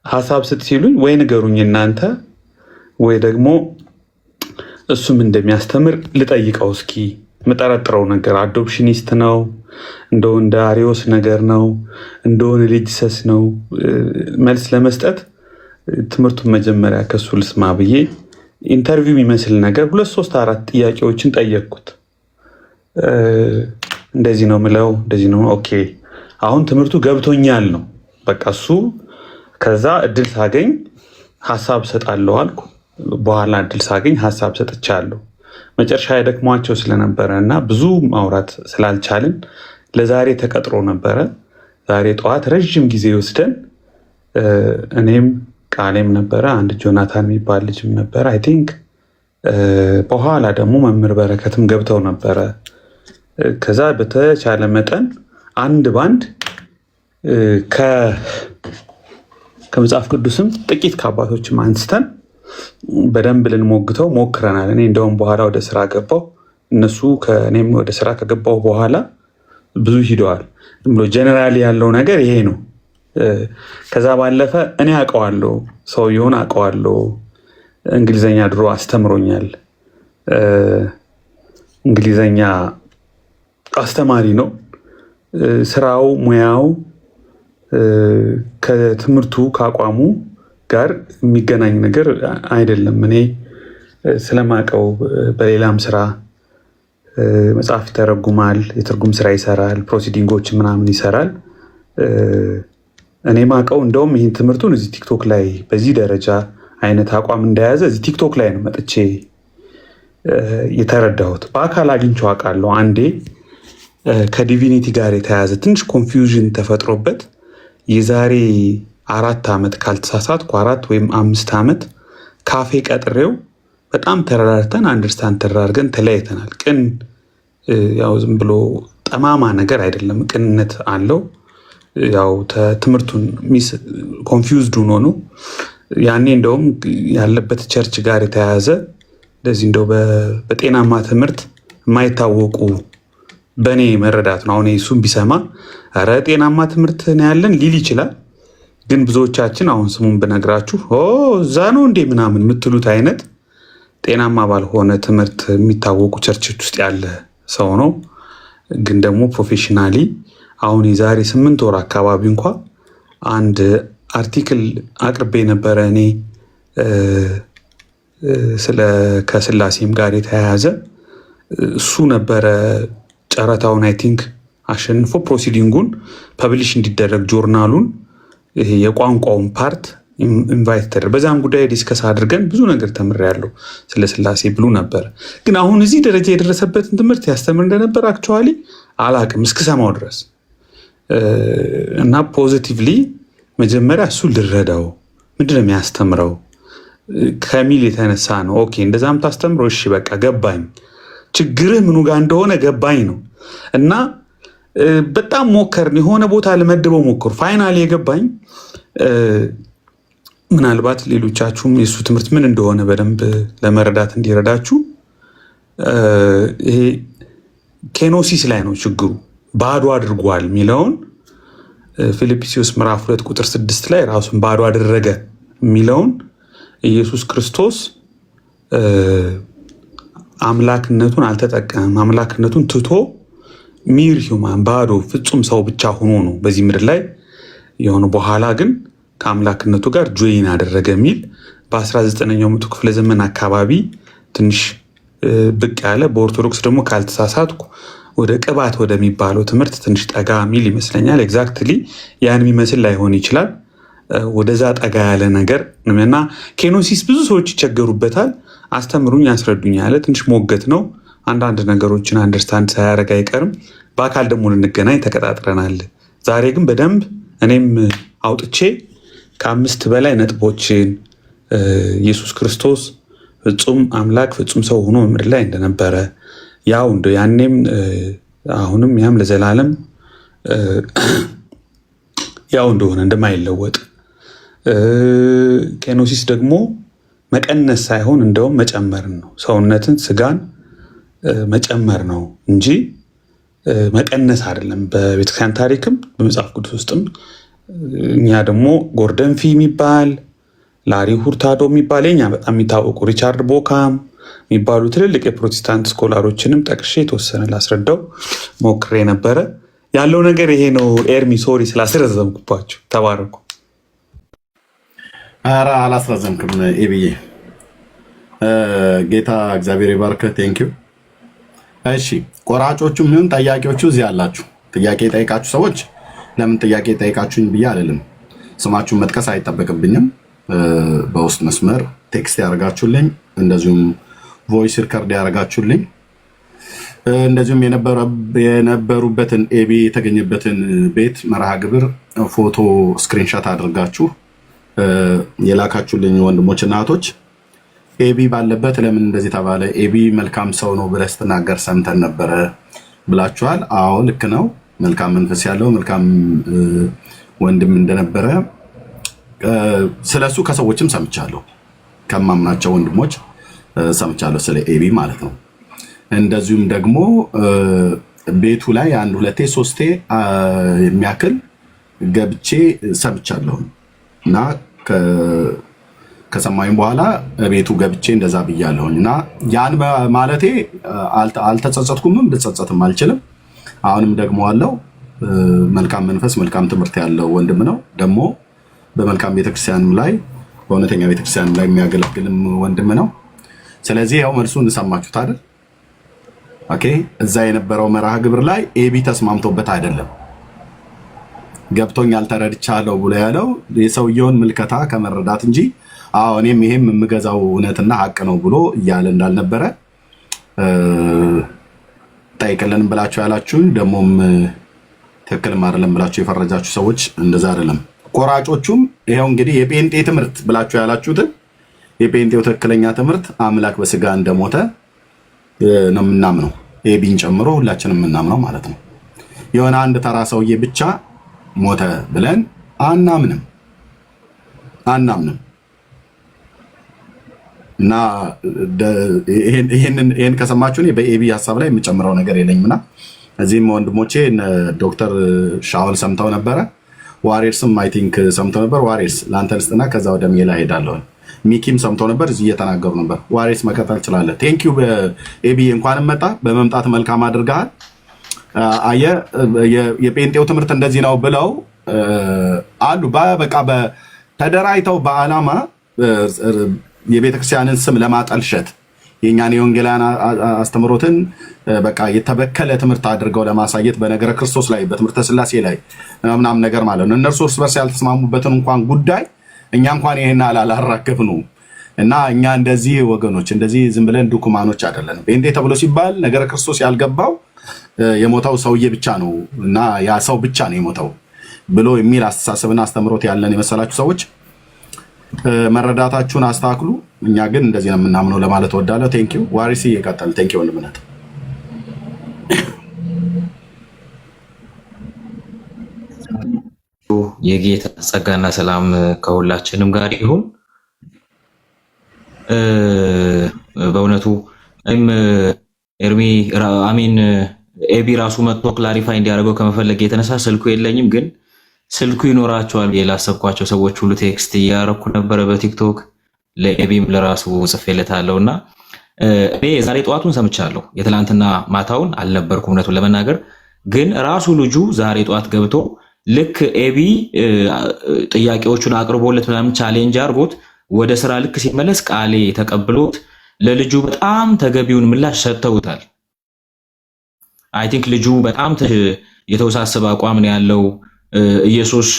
B: ሀሳብ ስጥ ሲሉኝ ወይ ንገሩኝ እናንተ ወይ ደግሞ እሱም እንደሚያስተምር ልጠይቀው እስኪ። የምጠረጥረው ነገር አዶፕሽኒስት ነው እንደው እንደ አሪዮስ ነገር ነው እንደሆነ ሊጅሰስ ነው። መልስ ለመስጠት ትምህርቱን መጀመሪያ ከሱ ልስማ ብዬ ኢንተርቪው የሚመስል ነገር 2 3 4 ጥያቄዎችን ጠየቅኩት። እንደዚህ ነው ምለው፣ እንደዚህ ነው። ኦኬ አሁን ትምህርቱ ገብቶኛል ነው በቃ እሱ። ከዛ እድል ሳገኝ ሀሳብ ሰጣለሁ አልኩ። በኋላ እድል ሳገኝ ሀሳብ ሰጥቻለሁ። መጨረሻ ያደክሟቸው ስለነበረ እና ብዙ ማውራት ስላልቻልን ለዛሬ ተቀጥሮ ነበረ። ዛሬ ጠዋት ረዥም ጊዜ ወስደን እኔም ቃሌም ነበረ፣ አንድ ጆናታን የሚባል ልጅም ነበረ አይ ቲንክ። በኋላ ደግሞ መምህር በረከትም ገብተው ነበረ። ከዛ በተቻለ መጠን አንድ ባንድ ከመጽሐፍ ቅዱስም ጥቂት ከአባቶችም አንስተን በደንብ ልንሞግተው ሞክረናል። እኔ እንደውም በኋላ ወደ ስራ ገባው፣ እነሱ ከእኔም ወደ ስራ ከገባው በኋላ ብዙ ሂደዋል። ብሎ ጀነራሊ ያለው ነገር ይሄ ነው። ከዛ ባለፈ እኔ አውቀዋለሁ፣ ሰውየውን አውቀዋለሁ። እንግሊዘኛ ድሮ አስተምሮኛል። እንግሊዘኛ አስተማሪ ነው። ስራው ሙያው ከትምህርቱ ከአቋሙ ጋር የሚገናኝ ነገር አይደለም። እኔ ስለማቀው በሌላም ስራ መጽሐፍ ይተረጉማል፣ የትርጉም ስራ ይሰራል፣ ፕሮሲዲንጎች ምናምን ይሰራል። እኔ ማቀው እንደውም ይህን ትምህርቱን እዚህ ቲክቶክ ላይ በዚህ ደረጃ አይነት አቋም እንደያዘ እዚህ ቲክቶክ ላይ ነው መጥቼ የተረዳሁት። በአካል አግኝቼው አውቃለሁ። አንዴ ከዲቪኒቲ ጋር የተያዘ ትንሽ ኮንፊውዥን ተፈጥሮበት የዛሬ 4 ዓመት ካልተሳሳትኩ 4 ወይም 5 ዓመት ካፌ ቀጥሬው በጣም ተረዳርተን አንደርስታንድ ተደራርገን ተለያይተናል። ቅን ያው ዝም ብሎ ጠማማ ነገር አይደለም፣ ቅንነት አለው።
J: ያው ትምህርቱን ኮንፊውዝድ ሆኖ ነው ያኔ እንደውም ያለበት ቸርች ጋር የተያያዘ እንደዚህ እንደው በጤናማ ትምህርት የማይታወቁ በእኔ መረዳት ነው። አሁን እሱም ቢሰማ ኧረ ጤናማ ትምህርት ነው ያለን ሊል ይችላል። ግን ብዙዎቻችን አሁን ስሙን ብነግራችሁ እዛ ነው እንዴ ምናምን የምትሉት አይነት ጤናማ ባልሆነ ትምህርት የሚታወቁ ቸርቾች ውስጥ ያለ ሰው ነው። ግን ደግሞ ፕሮፌሽናሊ አሁን የዛሬ 8 ወር አካባቢ እንኳ አንድ አርቲክል አቅርቤ ነበረ እኔ ከስላሴም ጋር የተያያዘ እሱ ነበረ ጨረታውን አይ ቲንክ አሸንፎ ፕሮሲዲንጉን ፐብሊሽ እንዲደረግ ጆርናሉን የቋንቋውን ፓርት ኢንቫይት ተደረገ። በዛም ጉዳይ ዲስከስ አድርገን ብዙ ነገር ተምሬያለሁ ስለ ስላሴ ብሉ ነበር። ግን አሁን እዚህ ደረጃ የደረሰበትን ትምህርት ያስተምር እንደነበር አክቹዋሊ አላቅም እስክሰማው ድረስ እና ፖዚቲቭሊ መጀመሪያ እሱ ልረዳው ምንድነው የሚያስተምረው ከሚል የተነሳ ነው። ኦኬ እንደዛም ታስተምረው እሺ በቃ ገባኝ፣ ችግርህ ምኑ ጋር እንደሆነ ገባኝ ነው እና በጣም ሞከርን፣ የሆነ ቦታ ለመድበው ሞከሩ። ፋይናሊ የገባኝ ምናልባት ሌሎቻችሁም የእሱ ትምህርት ምን እንደሆነ በደንብ ለመረዳት እንዲረዳችሁ ይሄ ኬኖሲስ ላይ ነው ችግሩ። ባዶ አድርጓል የሚለውን ፊልጵስዩስ ምዕራፍ 2 ቁጥር 6 ላይ ራሱን ባዶ አደረገ የሚለውን ኢየሱስ ክርስቶስ አምላክነቱን አልተጠቀመም። አምላክነቱን ትቶ ሚር ሂውማን ባዶ ፍጹም ሰው ብቻ ሆኖ ነው በዚህ ምድር ላይ የሆነ በኋላ ግን ከአምላክነቱ ጋር ጆይን አደረገ የሚል በ19ኛው መቶ ክፍለ ዘመን አካባቢ ትንሽ ብቅ ያለ በኦርቶዶክስ ደግሞ ካልተሳሳትኩ ወደ ቅባት ወደሚባለው ትምህርት ትንሽ ጠጋ የሚል ይመስለኛል። ኤግዛክትሊ ያን የሚመስል ላይሆን ይችላል። ወደዛ ጠጋ ያለ ነገር እና ኬኖሲስ ብዙ ሰዎች ይቸገሩበታል። አስተምሩኝ ያስረዱኝ ያለ ትንሽ ሞገት ነው። አንዳንድ ነገሮችን አንደርስታንድ ሳያደርግ አይቀርም። በአካል ደግሞ ልንገናኝ ተቀጣጥረናል። ዛሬ ግን በደንብ እኔም አውጥቼ ከ5 በላይ ነጥቦችን ኢየሱስ ክርስቶስ ፍጹም አምላክ ፍጹም ሰው ሆኖ ምድር ላይ እንደነበረ ያው እንደ ያኔም አሁንም ያም ለዘላለም ያው እንደሆነ እንደማይለወጥ ኬኖሲስ ደግሞ መቀነስ ሳይሆን እንደውም መጨመርን ነው። ሰውነትን ስጋን መጨመር ነው እንጂ መቀነስ አይደለም። በቤተክርስቲያን ታሪክም በመጽሐፍ ቅዱስ ውስጥም እኛ ደግሞ ጎርደን ፊ የሚባል ላሪ ሁርታዶ የሚባል የኛ በጣም የሚታወቁ ሪቻርድ ቦካም የሚባሉ ትልልቅ የፕሮቴስታንት ስኮላሮችንም ጠቅሼ የተወሰነ ላስረዳው ሞክሬ ነበረ። ያለው ነገር ይሄ ነው። ኤርሚ ሶሪ ስላስረዘምኩባቸው። ተባረኩ።
D: ኧረ አላስረዘምክም ኤብዬ፣ ጌታ እግዚአብሔር ይባርክ። ቴንኪው። እሺ ቆራጮቹም ይሁን ጠያቂዎቹ እዚህ አላችሁ። ጥያቄ የጠይቃችሁ ሰዎች ለምን ጥያቄ ጠይቃችሁኝ ብዬ አልልም። ስማችሁን መጥቀስ አይጠበቅብኝም። በውስጥ መስመር ቴክስት ያደርጋችሁልኝ፣ እንደዚሁም ቮይስ ሪከርድ ያደርጋችሁልኝ፣ እንደዚሁም የነበሩበትን ኤቢ የተገኘበትን ቤት መርሃ ግብር ፎቶ ስክሪንሻት አድርጋችሁ የላካችሁልኝ ወንድሞች እና እህቶች ኤቢ ባለበት ለምን እንደዚህ ተባለ፣ ኤቢ መልካም ሰው ነው ብለህ ስትናገር ሰምተን ነበረ ብላችኋል። አዎ ልክ ነው። መልካም መንፈስ ያለው መልካም ወንድም እንደነበረ ስለሱ ከሰዎችም ሰምቻለሁ፣ ከማምናቸው ወንድሞች ሰምቻለሁ፣ ስለ ኤቢ ማለት ነው። እንደዚሁም ደግሞ ቤቱ ላይ 1 2 3 የሚያክል ገብቼ ሰምቻለሁ እና ከሰማኝ በኋላ ቤቱ ገብቼ እንደዛ ብያለሁኝ እና ያን ማለቴ አልተጸጸትኩምም፣ ልጸጸትም አልችልም። አሁንም ደግሞ አለው መልካም መንፈስ መልካም ትምህርት ያለው ወንድም ነው። ደግሞ በመልካም ቤተክርስቲያንም ላይ በእውነተኛ ቤተክርስቲያንም ላይ የሚያገለግልም ወንድም ነው። ስለዚህ ያው መልሱን እንሰማችሁት አይደል? ኦኬ። እዛ የነበረው መርሃ ግብር ላይ ኤቢ ተስማምቶበት አይደለም፣ ገብቶኛል ተረድቻለሁ ብሎ ያለው የሰውየውን ምልከታ ከመረዳት እንጂ አዎ እኔም ይሄም የምገዛው እውነትና ሀቅ ነው ብሎ እያለ እንዳልነበረ ጠይቅልን ብላችሁ ያላችሁን ደግሞም ትክክልም አይደለም ብላችሁ የፈረጃችሁ ሰዎች እንደዛ አይደለም። ቆራጮቹም ይሄው እንግዲህ የጴንጤ ትምህርት ብላችሁ ያላችሁትን የጴንጤው ትክክለኛ ትምህርት አምላክ በስጋ እንደሞተ ነው የምናምነው፣ ኤቢን ጨምሮ ሁላችንም የምናምነው ማለት ነው። የሆነ አንድ ተራ ሰውዬ ብቻ ሞተ ብለን አናምንም። እና ይሄን ከሰማችሁ በኤቢ ሀሳብ ላይ የምጨምረው ነገር የለኝምና እዚህም ወንድሞቼ ዶክተር ሻውል ሰምተው ነበረ። ዋሬርስም አይ ቲንክ ሰምተው ነበር። ዋሬርስ ለአንተ ልስጥና ከዛ ወደ ሜላ ሄዳለሁ። ሚኪም ሰምተው ነበር፣ እዚህ እየተናገሩ ነበር። ዋሬርስ መቀጠል ትችላለህ። ቴንክ ዩ ኤቢ፣ እንኳንም መጣ። በመምጣት መልካም አድርገሃል። አየህ የጴንጤው ትምህርት እንደዚህ ነው ብለው አሉ። በቃ ተደራጅተው በዓላማ የቤተክርስቲያንን ስም ለማጠልሸት የኛን የወንጌላውያን አስተምሮትን በቃ የተበከለ ትምህርት አድርገው ለማሳየት በነገረ ክርስቶስ ላይ በትምህርተ ስላሴ ላይ ምናምን ነገር ማለት ነው። እነርሱ እርስ በርስ ያልተስማሙበትን እንኳን ጉዳይ እኛ እንኳን ይሄን አላራገፍ ነው። እና እኛ እንደዚህ ወገኖች እንደዚህ ዝም ብለን ዱኩማኖች አይደለንም። ጴንጤ ተብሎ ሲባል ነገረ ክርስቶስ ያልገባው የሞተው ሰውዬ ብቻ ነው እና ያ ሰው ብቻ ነው የሞተው ብሎ የሚል አስተሳሰብና አስተምሮት ያለን የመሰላችሁ ሰዎች መረዳታችሁን አስተካክሉ። እኛ ግን እንደዚህ ነው የምናምነው ለማለት ወዳለሁ። ቴንክ ዩ ዋሪሲ ይቀጥል። ቴንክ ዩ ወንድምነት።
K: የጌታ ጸጋና ሰላም ከሁላችንም ጋር ይሁን። በእውነቱ ኤርሚ አሚን ኤቢ ራሱ መጥቶ ክላሪፋይ እንዲያደርገው ከመፈለግ የተነሳ ስልኩ የለኝም፣ ግን ስልኩ ይኖራቸዋል የላሰብኳቸው ሰዎች ሁሉ ቴክስት እያረኩ ነበረ በቲክቶክ ለኤቢም ለራሱ ጽፌለታለሁና እኔ የዛሬ ጠዋቱን ሰምቻለሁ። የትላንትና ማታውን አልነበርኩም እውነቱን ለመናገር። ግን ራሱ ልጁ ዛሬ ጠዋት ገብቶ ልክ ኤቢ ጥያቄዎቹን አቅርቦለት ምናምን ቻሌንጅ አድርጎት ወደ ስራ ልክ ሲመለስ ቃሌ ተቀብሎት ለልጁ በጣም ተገቢውን ምላሽ ሰጥተውታል። አይ ቲንክ ልጁ በጣም የተወሳሰበ አቋም ነው ያለው። ኢየሱስ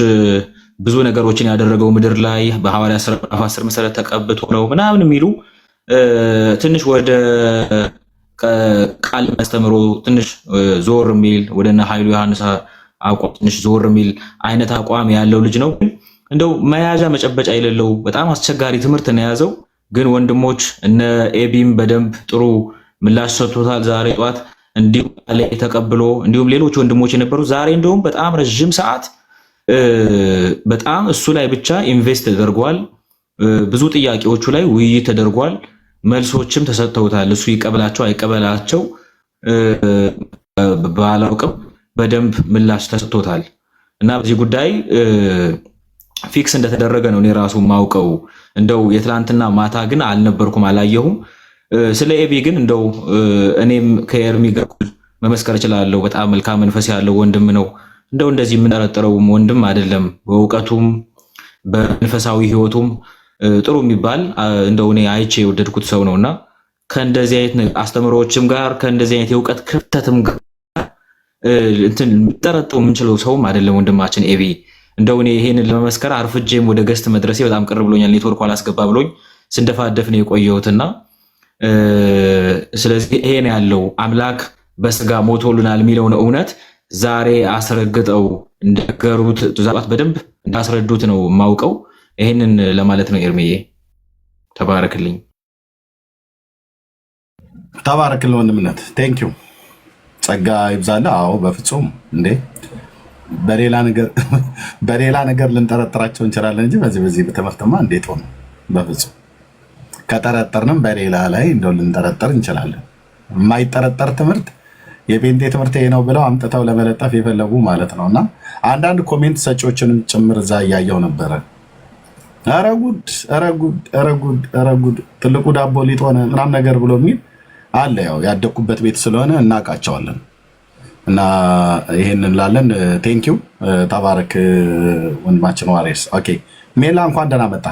K: ብዙ ነገሮችን ያደረገው ምድር ላይ በሐዋርያት ሥራ 10 መሰረት ተቀብቶ ነው ምናምን የሚሉ ትንሽ ወደ ቃል መስተምሮ ትንሽ ዞር የሚል ወደና ኃይሉ ዮሐንስ አቋም ትንሽ ዞር የሚል አይነት አቋም ያለው ልጅ ነው። እንደው መያዣ መጨበጫ የሌለው በጣም አስቸጋሪ ትምህርት ነው የያዘው። ግን ወንድሞች እነ ኤቢም በደንብ ጥሩ ምላሽ ሰጥቶታል ዛሬ ጧት። እንዲሁም ላይ ተቀብሎ እንዲሁም ሌሎች ወንድሞች የነበሩ ዛሬ እንደውም በጣም ረጅም ሰዓት በጣም እሱ ላይ ብቻ ኢንቨስት ተደርጓል። ብዙ ጥያቄዎቹ ላይ ውይይት ተደርጓል። መልሶችም ተሰጥተውታል። እሱ ይቀበላቸው አይቀበላቸው ባላውቅም በደንብ ምላሽ ተሰጥቶታል እና በዚህ ጉዳይ ፊክስ እንደተደረገ ነው እኔ ራሱ ማውቀው። እንደው የትላንትና ማታ ግን አልነበርኩም አላየሁም። ስለ ኤቢ ግን እንደው እኔም ከኤርሚ ጋር መመስከር እችላለሁ። በጣም መልካም መንፈስ ያለው ወንድም ነው። እንደው እንደዚህ የምንጠረጥረውም ወንድም አይደለም። በእውቀቱም በመንፈሳዊ ህይወቱም ጥሩ የሚባል እንደው እኔ አይቼ የወደድኩት ሰው ነውና ከእንደዚህ አይነት አስተምሮዎችም ጋር ከእንደዚህ አይነት የእውቀት ክፍተትም ጋር እንትን ልጠረጠው የምንችለው ሰውም አይደለም ወንድማችን ኤቢ። እንደው እኔ ይሄንን ለመመስከር አርፍጄም ወደ ገስት መድረሴ በጣም ቅር ብሎኛል። ኔትወርኩ አላስገባ ብሎኝ ስንደፋደፍ ነው የቆየሁትና ስለዚህ ይሄን ያለው አምላክ በስጋ ሞቶልናል የሚለውን እውነት ዛሬ አስረግጠው እንደገሩት ዛባት በደንብ እንዳስረዱት ነው ማውቀው። ይሄንን ለማለት ነው። ኤርሚዬ ተባረክልኝ።
D: ተባረክልኝ ወንድምነት። ቴንክ ዩ ጸጋ ይብዛል። አዎ በፍጹም እንዴ በሌላ ነገር ልንጠረጥራቸው እንችላለን እንጂ በዚህ ትምህርትማ እንዴት ሆነ? በፍጹም ከጠረጠርንም በሌላ ላይ እንደው ልንጠረጠር እንችላለን። የማይጠረጠር ትምህርት የጴንጤ ትምህርት ነው ብለው አምጥተው ለመለጠፍ የፈለጉ ማለት ነውና አንዳንድ ኮሜንት ሰጪዎችንም ጭምር እዛ እያየው ነበረ። ኧረ ጉድ ኧረ ጉድ ኧረ ጉድ ኧረ ጉድ ትልቁ ዳቦ ሊጥ ሆነ ምናምን ነገር ብሎ የሚል አለ። ያው ያደኩበት ቤት ስለሆነ እናውቃቸዋለን እና ይሄንን እንላለን። ቴንኪው ተባረክ ወንድማችን ዋሬስ። ኦኬ ሜላ እንኳን ደህና መጣ።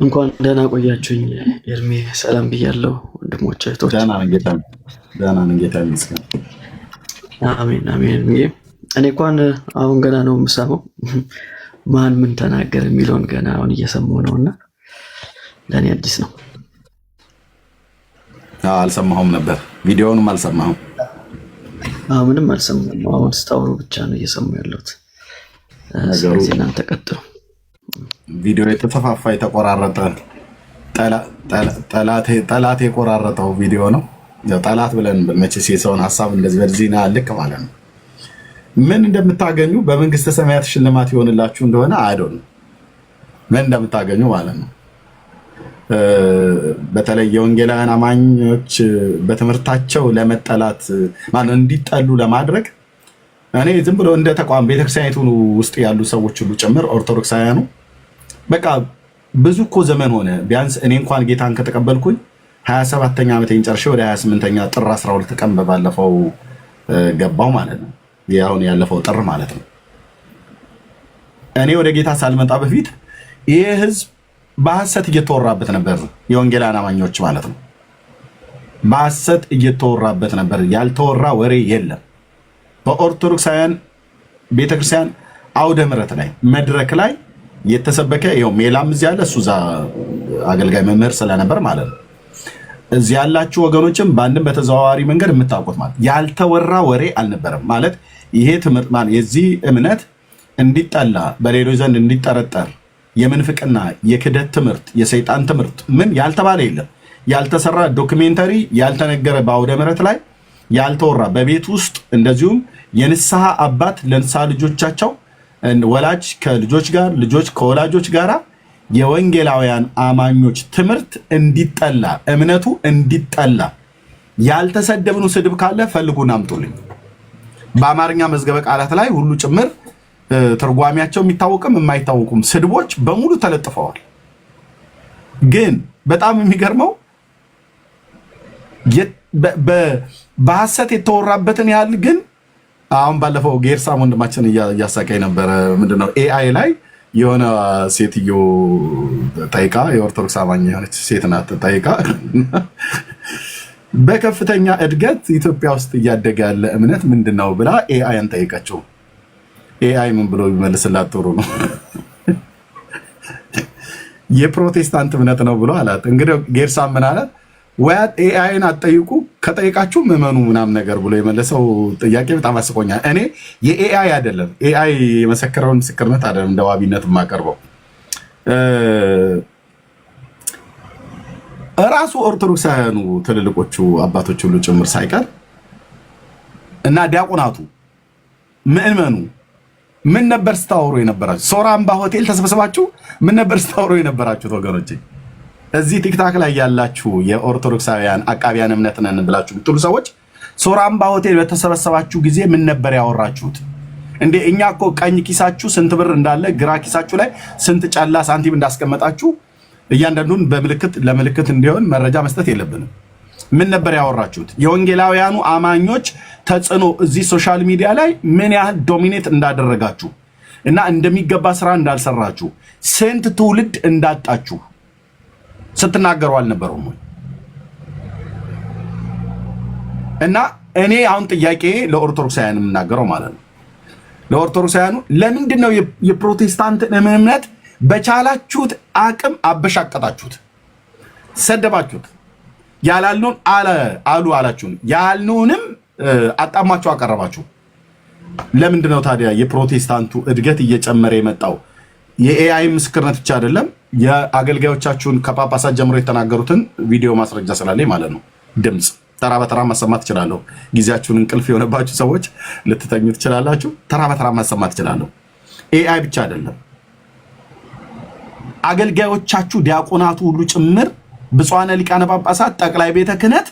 L: እንኳን ደህና ቆያችሁኝ። ኤርሚ ሰላም ብያለሁ። ወንድሞቼ እህቶች
D: ደህና ነን ጌታ ይመስገን።
L: አሜን አሜን። እኔ እንኳን አሁን ገና ነው የምሰማው ማን ምን ተናገር የሚለውን ገና አሁን እየሰማሁ ነውና ለኔ አዲስ ነው።
D: አልሰማሁም ነበር፣ ቪዲዮውንም አልሰማሁም።
L: ምንም አልሰማሁም። አሁን ስታወሩ ብቻ ነው እየሰማሁ ያለሁት። ስለዚህ እናንተ ቀጥሉ።
D: ቪዲዮ የተፈፋፋ የተቆራረጠ ጠላት የቆራረጠው ቪዲዮ ነው። ጠላት ብለን መቼስ የሰውን ሀሳብ እንደዚህ በዚህና ልክ ማለት ነው። ምን እንደምታገኙ በመንግስተ ሰማያት ሽልማት ይሆንላችሁ እንደሆነ አይዶን ምን እንደምታገኙ ማለት ነው። በተለይ የወንጌላውያን አማኞች በትምህርታቸው ለመጠላት ማለት እንዲጠሉ ለማድረግ እኔ ዝም ብሎ እንደ ተቋም ቤተክርስቲያኒቱ ውስጥ ያሉ ሰዎች ሁሉ ጭምር ኦርቶዶክሳውያኑ በቃ ብዙ እኮ ዘመን ሆነ። ቢያንስ እኔ እንኳን ጌታን ከተቀበልኩኝ 27ኛ ዓመቴን ጨርሼ ወደ 28ኛ ጥር 12 ቀን ባለፈው ገባው ማለት ነው። ያሁን ያለፈው ጥር ማለት ነው። እኔ ወደ ጌታ ሳልመጣ በፊት ይህ ህዝብ በሐሰት እየተወራበት ነበር። የወንጌላውያን አማኞች ማለት ነው። በሐሰት እየተወራበት ነበር። ያልተወራ ወሬ የለም። በኦርቶዶክሳውያን ቤተክርስቲያን አውደ ምሕረት ላይ መድረክ ላይ የተሰበከ ይኸው ሜላም እዚህ ያለ እሱ አገልጋይ መምህር ስለነበር ማለት ነው። እዚህ ያላችሁ ወገኖችም በአንድም በተዘዋዋሪ መንገድ የምታውቁት ማለት ያልተወራ ወሬ አልነበረም ማለት ይሄ ትምህርት ማለት የዚህ እምነት እንዲጠላ በሌሎች ዘንድ እንዲጠረጠር የምንፍቅና የክደት ትምህርት የሰይጣን ትምህርት ምን ያልተባለ የለም። ያልተሰራ ዶክሜንተሪ ያልተነገረ በአውደ ምሕረት ላይ ያልተወራ በቤት ውስጥ እንደዚሁም የንስሐ አባት ለንስሐ ልጆቻቸው ወላጅ ከልጆች ጋር ልጆች ከወላጆች ጋራ የወንጌላውያን አማኞች ትምህርት እንዲጠላ እምነቱ እንዲጠላ ያልተሰደብኑ ስድብ ካለ ፈልጉና አምጡልኝ። በአማርኛ መዝገበ ቃላት ላይ ሁሉ ጭምር ትርጓሜያቸው የሚታወቅም የማይታወቁም ስድቦች በሙሉ ተለጥፈዋል። ግን በጣም የሚገርመው በሐሰት የተወራበትን ያህል ግን አሁን ባለፈው ጌርሳም ወንድማችን እያሳቀኝ ነበረ። ምንድነው ኤአይ ላይ የሆነ ሴትዮ ጠይቃ የኦርቶዶክስ አማኝ የሆነች ሴት ናት ጠይቃ በከፍተኛ እድገት ኢትዮጵያ ውስጥ እያደገ ያለ እምነት ምንድነው ብላ ኤአይን ጠይቀችው። ኤአይ ምን ብሎ ይመልስላት ጥሩ ነው የፕሮቴስታንት እምነት ነው ብሎ አላት። እንግዲህ ጌርሳም ምን አላት? ወይ ኤአይን አትጠይቁ ከጠይቃችሁ እመኑ ምናምን ነገር ብሎ የመለሰው ጥያቄ በጣም አስቆኛል። እኔ የኤአይ አይደለም ኤአይ የመሰከረውን ምስክርነት አይደለም እንደ ዋቢነት የማቀርበው እራሱ ኦርቶዶክሳውያኑ ትልልቆቹ አባቶች ሁሉ ጭምር ሳይቀር እና ዲያቆናቱ ምእመኑ ምን ነበር ስታወሩ የነበራችሁ? ሶራምባ ሆቴል ተሰብስባችሁ ምን ነበር ስታወሩ የነበራችሁት ወገኖቼ? እዚህ ቲክታክ ላይ ያላችሁ የኦርቶዶክሳውያን አቃቢያን እምነት ነን ብላችሁ ብትሉ ሰዎች ሶራምባ ሆቴል በተሰበሰባችሁ ጊዜ ምን ነበር ያወራችሁት? እንዴ እኛ እኮ ቀኝ ኪሳችሁ ስንት ብር እንዳለ ግራ ኪሳችሁ ላይ ስንት ጨላ ሳንቲም እንዳስቀመጣችሁ እያንዳንዱን በምልክት ለምልክት እንዲሆን መረጃ መስጠት የለብንም። ምን ነበር ያወራችሁት? የወንጌላውያኑ አማኞች ተጽዕኖ እዚህ ሶሻል ሚዲያ ላይ ምን ያህል ዶሚኔት እንዳደረጋችሁ እና እንደሚገባ ስራ እንዳልሰራችሁ ስንት ትውልድ እንዳጣችሁ ስትናገሩ አልነበሩም ወይ? እና እኔ አሁን ጥያቄ ለኦርቶዶክሳውያን የምናገረው ማለት ነው ለኦርቶዶክሳውያኑ ለምንድን ነው የፕሮቴስታንትን እምነት በቻላችሁት አቅም አበሻቀጣችሁት፣ ሰደባችሁት፣ ያላልነውን አሉ አላችሁን፣ ያልነውንም አጣማችሁ አቀረባችሁ። ለምንድን ነው ታዲያ የፕሮቴስታንቱ እድገት እየጨመረ የመጣው? የኤአይ ምስክርነት ብቻ አይደለም፣ የአገልጋዮቻችሁን ከጳጳሳት ጀምሮ የተናገሩትን ቪዲዮ ማስረጃ ስላለኝ ማለት ነው። ድምፅ ተራ በተራ ማሰማት ትችላለሁ። ጊዜያችሁን እንቅልፍ የሆነባችሁ ሰዎች ልትተኙ ትችላላችሁ። ተራ በተራ ማሰማት ትችላለሁ። ኤአይ ብቻ አይደለም፣ አገልጋዮቻችሁ ዲያቆናቱ ሁሉ ጭምር ብፁዓነ ሊቃነ ጳጳሳት፣ ጠቅላይ ቤተ ክህነት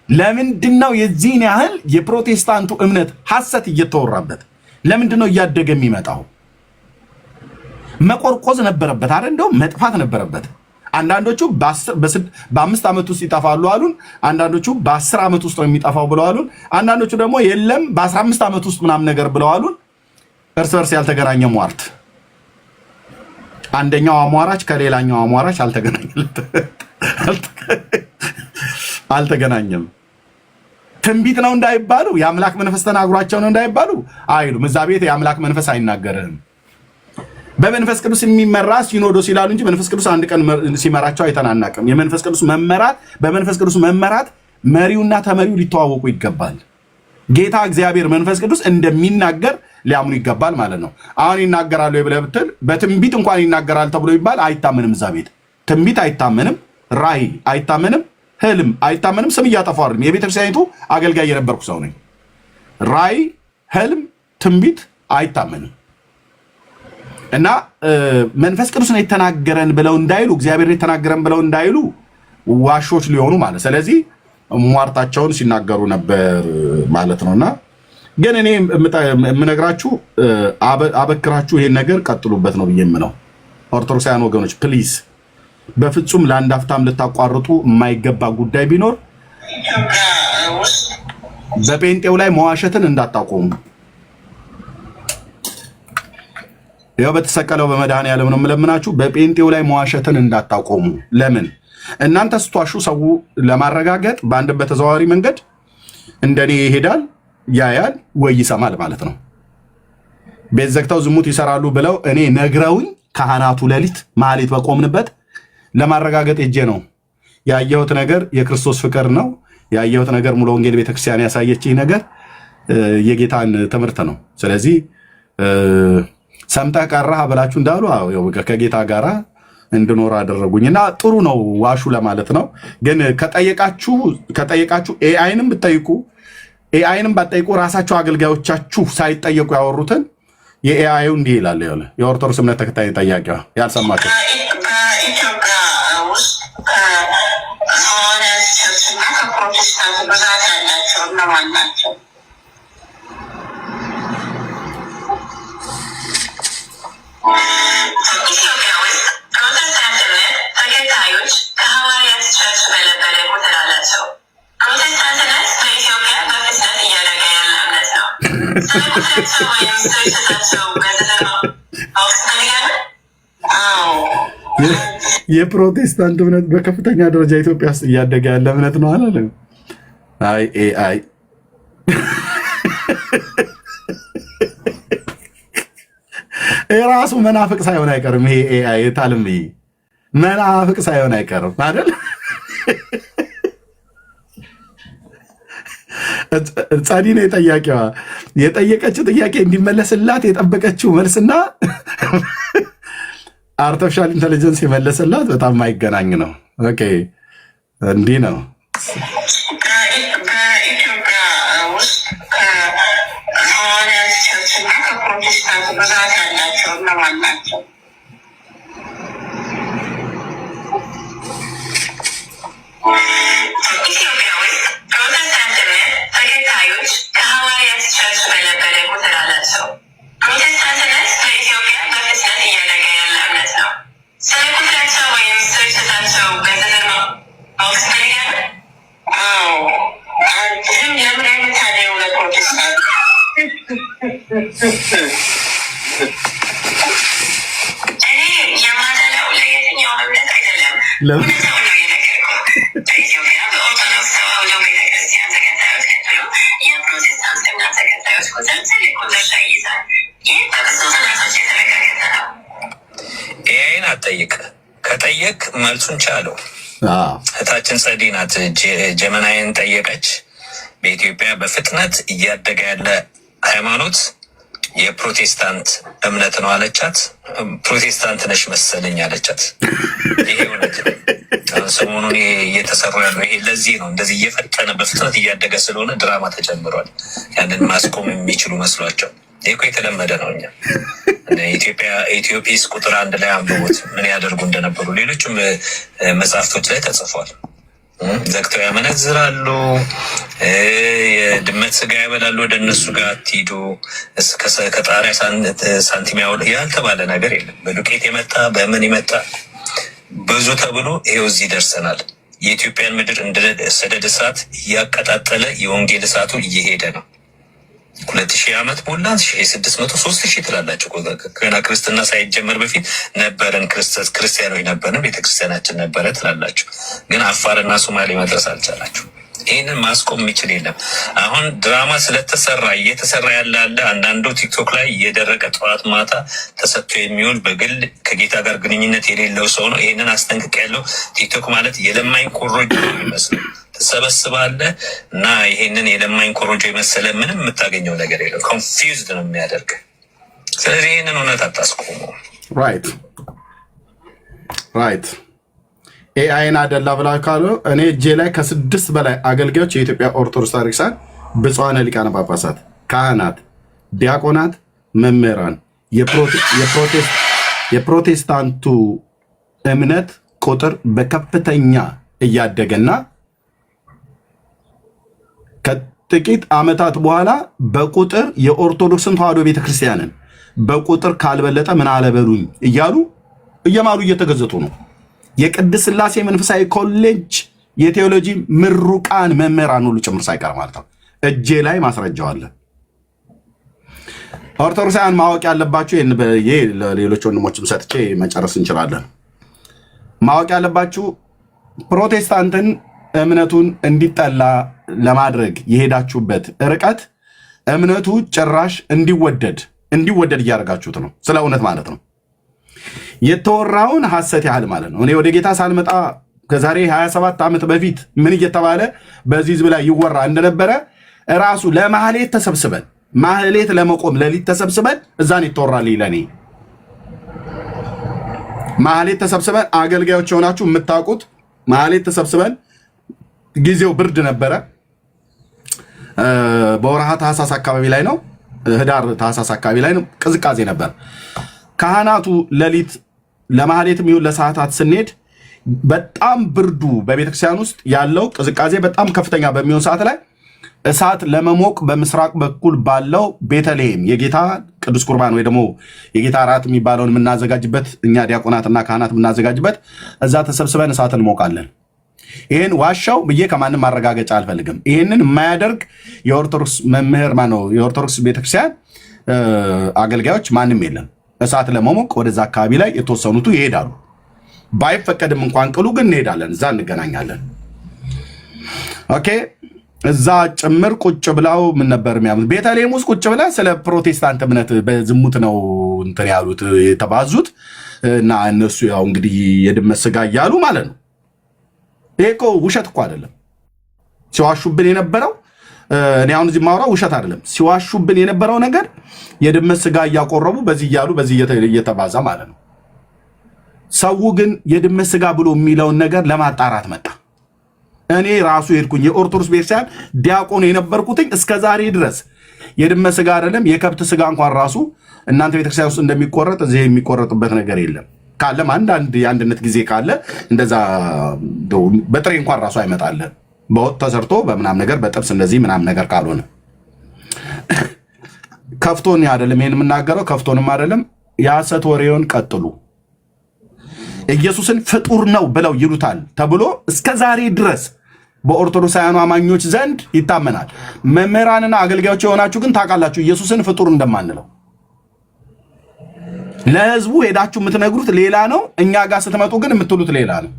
D: ለምንድን ነው የዚህን ያህል የፕሮቴስታንቱ እምነት ሐሰት እየተወራበት ለምንድን ነው እያደገ የሚመጣው? መቆርቆዝ ነበረበት አይደል? እንደው መጥፋት ነበረበት። አንዳንዶቹ በ5 ዓመት ውስጥ ይጠፋሉ አሉን። አንዳንዶቹ በ10 ዓመት ውስጥ ነው የሚጠፋው ብለው አሉን። አንዳንዶቹ ደግሞ የለም በ15 ዓመት ውስጥ ምናምን ነገር ብለው አሉን። እርስ በርስ ያልተገናኘ ሟርት። አንደኛው አሟራች ከሌላኛው አሟራች አልተገናኘም። ትንቢት ነው እንዳይባሉ የአምላክ መንፈስ ተናግሯቸው ነው እንዳይባሉ አይሉም። እዛ ቤት የአምላክ መንፈስ አይናገርህም። በመንፈስ ቅዱስ የሚመራ ሲኖዶስ ይላሉ እንጂ መንፈስ ቅዱስ አንድ ቀን ሲመራቸው አይተናናቅም። የመንፈስ ቅዱስ መመራት በመንፈስ ቅዱስ መመራት መሪውና ተመሪው ሊተዋወቁ ይገባል። ጌታ እግዚአብሔር መንፈስ ቅዱስ እንደሚናገር ሊያምኑ ይገባል ማለት ነው። አሁን ይናገራሉ ብለህ ብትል በትንቢት እንኳን ይናገራል ተብሎ ይባል አይታመንም። እዛ ቤት ትንቢት አይታመንም፣ ራእይ አይታመንም፣ ህልም አይታመንም። ስም እያጠፋው አይደለም። የቤተክርስቲያኒቱ አገልጋይ የነበርኩ ሰው ነኝ። ራእይ፣ ህልም፣ ትንቢት አይታመንም እና መንፈስ ቅዱስ ነው የተናገረን ብለው እንዳይሉ፣ እግዚአብሔር ነው የተናገረን ብለው እንዳይሉ ዋሾች ሊሆኑ ማለት። ስለዚህ ሟርታቸውን ሲናገሩ ነበር ማለት ነውና ግን እኔ የምነግራችሁ አበክራችሁ ይሄን ነገር ቀጥሉበት ነው ብዬ የምለው። ኦርቶዶክሳውያን ወገኖች ፕሊዝ በፍጹም ለአንድ አፍታም ልታቋርጡ የማይገባ ጉዳይ ቢኖር በጴንጤው ላይ መዋሸትን እንዳታቆሙ። ያው በተሰቀለው በመድኃኔዓለም ነው የምለምናችሁ፣ በጴንጤው ላይ መዋሸትን እንዳታቆሙ። ለምን እናንተ ስትዋሹ ሰው ለማረጋገጥ በአንድም በተዘዋዋሪ መንገድ እንደኔ ይሄዳል፣ ያያል ወይ ይሰማል ማለት ነው። ቤት ዘግተው ዝሙት ይሰራሉ ብለው እኔ ነግረውኝ ካህናቱ ሌሊት ማህሌት በቆምንበት ለማረጋገጥ እጄ ነው ያየሁት ነገር የክርስቶስ ፍቅር ነው። ያየሁት ነገር ሙሉ ወንጌል ቤተክርስቲያን ያሳየችኝ ነገር የጌታን ትምህርት ነው። ስለዚህ ሰምተህ ቀረህ ብላችሁ እንዳሉ ከጌታ ጋራ እንድኖር አደረጉኝና ጥሩ ነው ዋሹ ለማለት ነው። ግን ከጠየቃችሁ ኤአይንም ብትጠይቁ ኤአይንም ባትጠይቁ ራሳቸው አገልጋዮቻችሁ ሳይጠየቁ ያወሩትን የኤአዩ እንዲህ ይላል። የኦርቶዶክስ እምነት ተከታይ ጠያቂዋ ያልሰማችሁ
M: በኢትዮጵያ ውስጥ ከሐዋርያት ቸርችና ከፕሮቴስታንት ብዛት ያላቸው እነማን ናቸው? ኢትዮጵያ ውስጥ ፕሮቴስታንት እምነት ተከታዮች ከሐዋርያት ቸርች በለጠ ቁጥር አላቸው። ፕሮቴስታንትነት በኢትዮጵያ በፍጥነት እያደገ ያለ እምነት ነው። ስለ ቁጥራቸው ወይም ስርጭታቸው በዝርዝር ማወቅ ትፈልጋለህ?
D: የፕሮቴስታንት እምነት በከፍተኛ ደረጃ ኢትዮጵያ ውስጥ እያደገ ያለ እምነት ነው አላለም? አይ ኤአይ ራሱ መናፍቅ ሳይሆን አይቀርም። ይሄ ኤአይ ታልም መናፍቅ ሳይሆን አይቀርም አይደል? ጻዲ ነው የጠያቂዋ የጠየቀችው ጥያቄ እንዲመለስላት የጠበቀችው መልስና አርቲፊሻል ኢንተለጀንስ የመለሰላት በጣም የማይገናኝ ነው። ኦኬ እንዲህ ነው።
M: በኢትዮጵያ ውስጥ ከሐዋርያት ቸርችና ከፕሮቴስታንት ብዛት ያላቸው እነማን ናቸው? ኢትዮጵያ ውስጥ ፕሮቴስታንት እምነት ተከታዮች ከሐዋርያት ቸርች በለጠ ቁጥር አላቸው። ፕሮቴስታንትነት በኢትዮጵያ በፍጥነት እያደገ ያለ እምነት ነው። ስለ ቁጥራቸው ወይም ስርጭታቸው በዝርዝር ማወቅ ትፈልጋለህ? ይህም ለምን አይነት ታዲያው ለፕሮቴስታንት እኔ የማደለው ለየትኛው እምነት አይደለም። እውነታው ነው የነገርኩህ። በኢትዮጵያ በኦርቶዶክስ ተዋሕዶ ቤተክርስቲያን ተከታዮች ቀጥሎ የፕሮቴስታንት እምነት ተከታዮች ቁጥር ትልቁን ድርሻ ይይዛል። ይህ በብዙ ጥናቶች የተረጋገጠ ነው።
N: ኤአይን አትጠይቅ፣ ከጠየቅ መልሱን ቻለው። እህታችን ጸዲ ናት ጀመናይን ጠየቀች። በኢትዮጵያ በፍጥነት እያደገ ያለ ሃይማኖት የፕሮቴስታንት እምነት ነው አለቻት። ፕሮቴስታንት ነሽ መሰለኝ አለቻት። ይሄ እውነት ሰሞኑን እየተሰሩ ያለው ይሄ ለዚህ ነው። እንደዚህ እየፈጠነ በፍጥነት እያደገ ስለሆነ ድራማ ተጨምሯል። ያንን ማስቆም የሚችሉ መስሏቸው። ይህ እኮ የተለመደ ነው። እኛ ኢትዮጲስ ቁጥር 1 ላይ አንብቡት ምን ያደርጉ እንደነበሩ። ሌሎችም መጽሐፍቶች ላይ ተጽፏል። ዘግተው ያመነዝራሉ፣ የድመት ስጋ ያበላሉ፣ ወደ እነሱ ጋር አትሂዱ፣ ከጣሪያ ሳንቲም ያልተባለ ነገር የለም። በዱቄት የመጣ በምን የመጣ ብዙ ተብሎ ይሄው እዚህ ደርሰናል። የኢትዮጵያን ምድር እንደ ሰደድ እሳት እያቀጣጠለ የወንጌል እሳቱ እየሄደ ነው። 2000 ዓመት ሞላ 1600 3000 ትላላችሁ። ገና ክርስትና ሳይጀመር በፊት ነበረን ክርስቲያኖች ነበርን፣ ቤተክርስቲያናችን ነበረ ትላላችሁ። ግን አፋርና ሶማሌ መድረስ አልቻላችሁ። ይህንን ማስቆም የሚችል የለም። አሁን ድራማ ስለተሰራ እየተሰራ ያለ አንዳንዱ ቲክቶክ ላይ እየደረቀ ጠዋት ማታ ተሰጥቶ የሚውል በግል ከጌታ ጋር ግንኙነት የሌለው ሰው ነው። ይህንን አስጠንቅቅ ያለው ቲክቶክ ማለት የለማኝ ኮሮጆ የሚመስለው ትሰበስባለህ እና ይሄንን የለማኝ ኮሮጆ የመሰለ ምንም የምታገኘው ነገር የለም። ኮንፊውዝድ ነው የሚያደርግ። ስለዚህ ይህንን እውነት አታስቆሙ።
D: ራይት ኤአይን አደላ ብላ ካሉ እኔ እጄ ላይ ከ6 በላይ አገልጋዮች የኢትዮጵያ ኦርቶዶክስ ታሪክሳን ብፁዓነ ሊቃነ ጳጳሳት፣ ካህናት፣ ዲያቆናት፣ መምህራን የፕሮቴስታንቱ እምነት ቁጥር በከፍተኛ እያደገና ከጥቂት ዓመታት በኋላ በቁጥር የኦርቶዶክስን ተዋሕዶ ቤተክርስቲያንን በቁጥር ካልበለጠ ምን አለበሉኝ እያሉ እየማሉ እየተገዘቱ ነው። የቅድስት ሥላሴ መንፈሳዊ ኮሌጅ የቴዎሎጂ ምሩቃን መምህራን ሁሉ ጭምር ሳይቀር ማለት ነው። እጄ ላይ ማስረጃው አለ። ኦርቶዶክሳውያን ማወቅ ያለባችሁ ይሄ ለሌሎች ወንድሞችም ሰጥቼ መጨረስ እንችላለን። ማወቅ ያለባችሁ ፕሮቴስታንትን እምነቱን እንዲጠላ ለማድረግ የሄዳችሁበት ርቀት እምነቱ ጭራሽ እንዲወደድ እያደረጋችሁት ነው። ስለ እውነት ማለት ነው። የተወራውን ሐሰት ያህል ማለት ነው። እኔ ወደ ጌታ ሳልመጣ ከዛሬ 27 ዓመት በፊት ምን እየተባለ በዚህ ህዝብ ላይ ይወራ እንደነበረ ራሱ ለማህሌት ተሰብስበን ማህሌት ለመቆም ለሊት ተሰብስበን እዛን ይተወራልኝ ለኔ ማህሌት ተሰብስበን አገልጋዮች የሆናችሁ የምታውቁት ማህሌት ተሰብስበን ጊዜው ብርድ ነበረ። በወርሃ ታህሳስ አካባቢ ላይ ነው፣ ህዳር ታህሳስ አካባቢ ላይ ነው። ቅዝቃዜ ነበር። ካህናቱ ለሊት ለማህሌትም ይሁን ለሰዓታት ስንሄድ በጣም ብርዱ በቤተክርስቲያን ውስጥ ያለው ቅዝቃዜ በጣም ከፍተኛ በሚሆን ሰዓት ላይ እሳት ለመሞቅ በምስራቅ በኩል ባለው ቤተልሔም የጌታ ቅዱስ ቁርባን ወይ ደግሞ የጌታ ራት የሚባለውን የምናዘጋጅበት እኛ ዲያቆናትና ካህናት የምናዘጋጅበት እዛ ተሰብስበን እሳት እንሞቃለን። ይህን ዋሻው ብዬ ከማንም ማረጋገጫ አልፈልግም። ይህንን የማያደርግ የኦርቶዶክስ መምህር ማነው የኦርቶዶክስ ቤተክርስቲያን አገልጋዮች ማንም የለም። እሳት ለመሞቅ ወደዛ አካባቢ ላይ የተወሰኑቱ ይሄዳሉ። ባይፈቀድም እንኳን ቅሉ ግን እንሄዳለን፣ እዛ እንገናኛለን። ኦኬ እዛ ጭምር ቁጭ ብላው ምን ነበር የሚያምኑት? ቤተልሔም ውስጥ ቁጭ ብላ ስለ ፕሮቴስታንት እምነት በዝሙት ነው እንትን ያሉት የተባዙት እና እነሱ ያው እንግዲህ የድመት ስጋ እያሉ ማለት ነው። ይሄ እኮ ውሸት እኮ አይደለም ሲዋሹብን የነበረው። እኔ አሁን እዚህ ማውራው ውሸት አይደለም። ሲዋሹብን የነበረው ነገር የድመት ስጋ እያቆረቡ በዚህ እያሉ በዚህ እየተባዛ ማለት ነው። ሰው ግን የድመት ስጋ ብሎ የሚለውን ነገር ለማጣራት መጣ። እኔ ራሱ ሄድኩኝ የኦርቶዶክስ ቤተክርስቲያን ዲያቆን የነበርኩትኝ እስከ ዛሬ ድረስ የድመት ስጋ አይደለም የከብት ስጋ እንኳን ራሱ እናንተ ቤተክርስቲያን ውስጥ እንደሚቆረጥ እዚህ የሚቆረጥበት ነገር የለም። ካለም አንዳንድ የአንድነት ጊዜ ካለ እንደዛ በጥሬ እንኳን ራሱ አይመጣለን። በወጥ ተሰርቶ በምናም ነገር በጥብስ እንደዚህ ምናም ነገር ካልሆነ ከፍቶን አይደለም ይሄን የምናገረው፣ ከፍቶንም አይደለም። የሐሰት ወሬውን ቀጥሉ። ኢየሱስን ፍጡር ነው ብለው ይሉታል ተብሎ እስከ ዛሬ ድረስ በኦርቶዶክሳውያኑ አማኞች ዘንድ ይታመናል። መምህራንና አገልጋዮች የሆናችሁ ግን ታውቃላችሁ ኢየሱስን ፍጡር እንደማንለው። ለህዝቡ ሄዳችሁ የምትነግሩት ሌላ ነው፣ እኛ ጋር ስትመጡ ግን የምትሉት ሌላ ነው።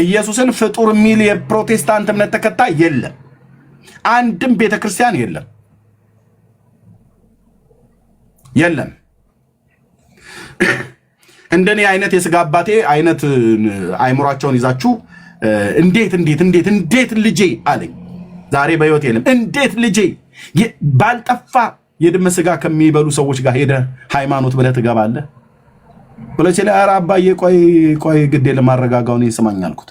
D: ኢየሱስን ፍጡር የሚል የፕሮቴስታንት እምነት ተከታይ የለም፣ አንድም ቤተክርስቲያን የለም የለም። እንደኔ አይነት የስጋ አባቴ አይነት አይምሯቸውን ይዛችሁ እንዴት ልጄ አለኝ። ዛሬ በህይወት የለም። እንዴት ልጄ ባልጠፋ የድመት ስጋ ከሚበሉ ሰዎች ጋር ሄደ ሃይማኖት ብለህ ትገባለህ? ሁለቴ ላይ ኧረ አባዬ ቆይ ግዴ ለማረጋጋውን ይስማኝ አልኩት።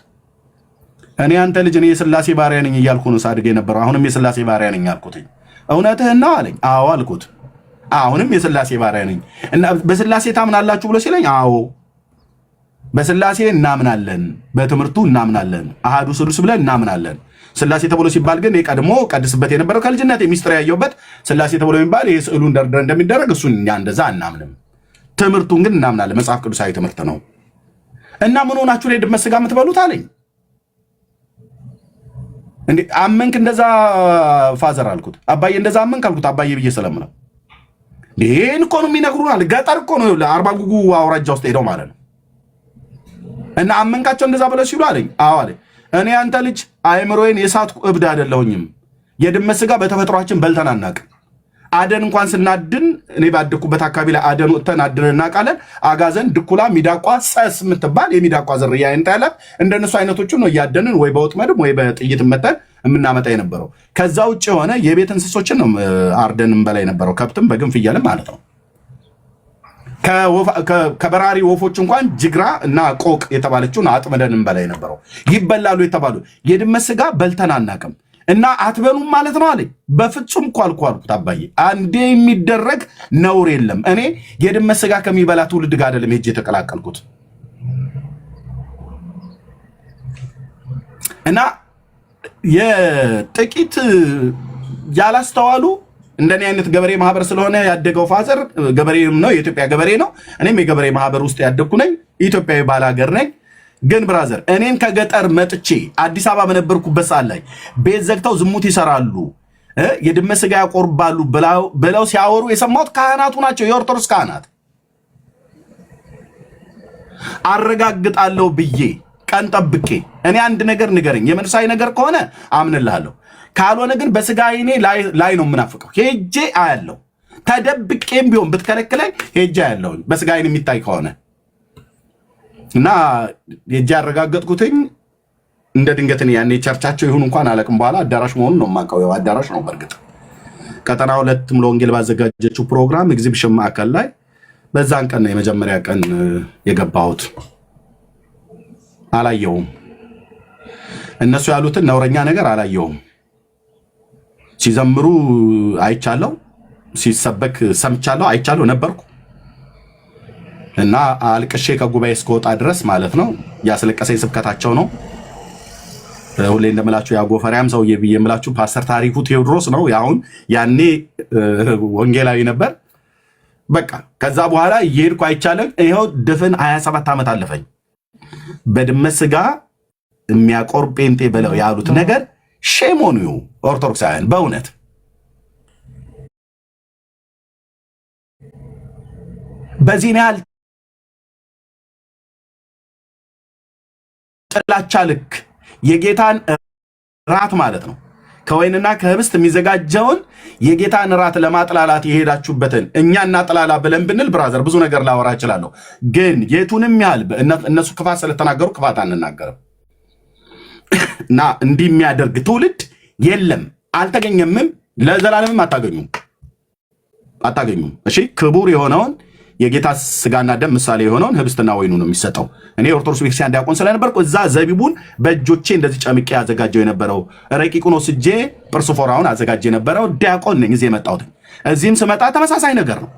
D: እኔ አንተ ልጅ እኔ የሥላሴ ባሪያ ነኝ እያልኩ ነው ሳድግ የነበረው። አሁንም የሥላሴ ባሪያ ነኝ አልኩት። እውነትህን ነው አለኝ። አዎ አልኩት። አሁንም የሥላሴ ባሪያ ነኝ እና በሥላሴ ታምናላችሁ ብሎ ሲለኝ አዎ በሥላሴ እናምናለን፣ በትምህርቱ እናምናለን፣ አሃዱ ስሉስ ብለን እናምናለን። ሥላሴ ተብሎ ሲባል ግን የቀድሞ ቀድስበት የነበረው ከልጅነት የሚስጥር ያየውበት ሥላሴ ተብሎ የሚባል ይህ ስዕሉን ደርድረን እንደሚደረግ እሱን እኛ እንደዛ አናምንም። ትምህርቱን ግን እናምናለን። መጽሐፍ ቅዱሳዊ ትምህርት ነው። እና ምን ሆናችሁ ነው የድመት ስጋ የምትበሉት አለኝ። እንዴ አመንክ እንደዛ ፋዘር አልኩት። አባዬ እንደዛ አመንክ አልኩት። አባዬ ብዬ ስለምነው ይሄን እኮ ነው የሚነግሩን አለ። ገጠር እኮ ነው ለአርባ ጉጉ አውራጃ ውስጥ ሄደው ማለት ነው። እና አመንካቸው እንደዛ ብለው ሲሉ አለኝ። አዎ አለ። እኔ አንተ ልጅ አይምሮዬን የሳትኩ እብድ አይደለሁኝም። የድመት ስጋ በተፈጥሯችን በልተን አናውቅም። አደን እንኳን ስናድን እኔ ባደኩበት አካባቢ ላይ አደን ወጥተን አድነን እናውቃለን። አጋዘን፣ ድኩላ፣ ሚዳቋ፣ ሰስ የምትባል የሚዳቋ ዝርያ አይነት ያላት እንደነሱ አይነቶቹ ነው እያደንን ወይ በወጥመድም ወይ በጥይት መተን የምናመጣ የነበረው። ከዛ ውጭ የሆነ የቤት እንስሶችን ነው አርደን እንበላ የነበረው፣ ከብትም በግን ፍየልም ማለት ነው። ከበራሪ ወፎች እንኳን ጅግራ እና ቆቅ የተባለችውን አጥመደን እንበላ የነበረው ይበላሉ የተባሉ የድመት ስጋ በልተን አናቅም እና አትበሉም ማለት ነው አለኝ። በፍጹም እኮ አልኩት አባዬ፣ አንዴ የሚደረግ ነውር የለም። እኔ የድመት ስጋ ከሚበላ ትውልድ ጋር አይደለም ሄጄ የተቀላቀልኩት እና የጥቂት ያላስተዋሉ እንደኔ አይነት ገበሬ ማህበር ስለሆነ ያደገው ፋዘር ገበሬም ነው፣ የኢትዮጵያ ገበሬ ነው። እኔም የገበሬ ማህበር ውስጥ ያደግኩ ነኝ፣ ኢትዮጵያዊ ባላገር ነኝ። ግን ብራዘር እኔን ከገጠር መጥቼ አዲስ አበባ በነበርኩበት ሰዓት ላይ ቤት ዘግተው ዝሙት ይሰራሉ፣ የድመት ስጋ ያቆርባሉ ብለው ሲያወሩ የሰማሁት ካህናቱ ናቸው፣ የኦርቶዶክስ ካህናት። አረጋግጣለሁ ብዬ ቀን ጠብቄ እኔ አንድ ነገር ንገረኝ፣ የመንፈሳዊ ነገር ከሆነ አምንልሃለሁ፣ ካልሆነ ግን በስጋ አይኔ ላይ ነው የምናፍቀው። ሄጄ አያለሁ፣ ተደብቄም ቢሆን ብትከለክለኝ ሄጄ አያለሁ በስጋ አይን የሚታይ ከሆነ እና ሄጄ ያረጋገጥኩትኝ እንደ ድንገት ያኔ ቸርቻቸው ይሁን እንኳን አለቅም። በኋላ አዳራሽ መሆኑን ነው የማውቀው። አዳራሽ ነው በእርግጥ ቀጠና 2 ሙሉ ወንጌል ባዘጋጀችው ፕሮግራም ኤግዚቢሽን ማዕከል ላይ በዛን ቀን ነው የመጀመሪያ ቀን የገባሁት። አላየውም፣ እነሱ ያሉትን ነውረኛ ነገር አላየውም። ሲዘምሩ አይቻለሁ፣ ሲሰበክ ሰምቻለሁ፣ አይቻለሁ፣ ነበርኩ እና አልቅሼ ከጉባኤ እስከወጣ ድረስ ማለት ነው። ያስለቀሰኝ ስብከታቸው ነው። ሁሌ እንደምላችሁ ያጎፈሪያም ሰውዬ ብዬ የምላችሁ ፓስተር ታሪኩ ቴዎድሮስ ነው። ያሁን ያኔ ወንጌላዊ ነበር። በቃ ከዛ በኋላ እየሄድኩ አይቻለሁ። ይኸው ድፍን 27 ዓመት አለፈኝ። በድመት ስጋ የሚያቆር ጴንጤ ብለው ያሉት ነገር ሼሞኑ ኦርቶዶክሳውያን በእውነት በዚህ ያህል ጥላቻ ልክ የጌታን ራት ማለት ነው ከወይንና ከህብስት የሚዘጋጀውን የጌታን ራት ለማጥላላት የሄዳችሁበትን እኛ እናጥላላ ብለን ብንል ብራዘር ብዙ ነገር ላወራ እችላለሁ። ግን የቱንም ያህል እነሱ ክፋት ስለተናገሩ ክፋት አንናገርም እና እንዲህ የሚያደርግ ትውልድ የለም፣ አልተገኘምም፣ ለዘላለምም አታገኙም። እሺ ክቡር የሆነውን የጌታ ስጋና ደም ምሳሌ የሆነውን ህብስትና ወይኑ ነው የሚሰጠው። እኔ ኦርቶዶክስ ቤተክርስቲያን ዲያቆን ስለነበርኩ እዛ ዘቢቡን በእጆቼ እንደዚህ ጨምቄ ያዘጋጀው የነበረው ረቂቁን ወስጄ ጵርስፎራውን አዘጋጀ የነበረው ዲያቆን ነኝ። እዚህ የመጣሁት እዚህም ስመጣ ተመሳሳይ ነገር ነው።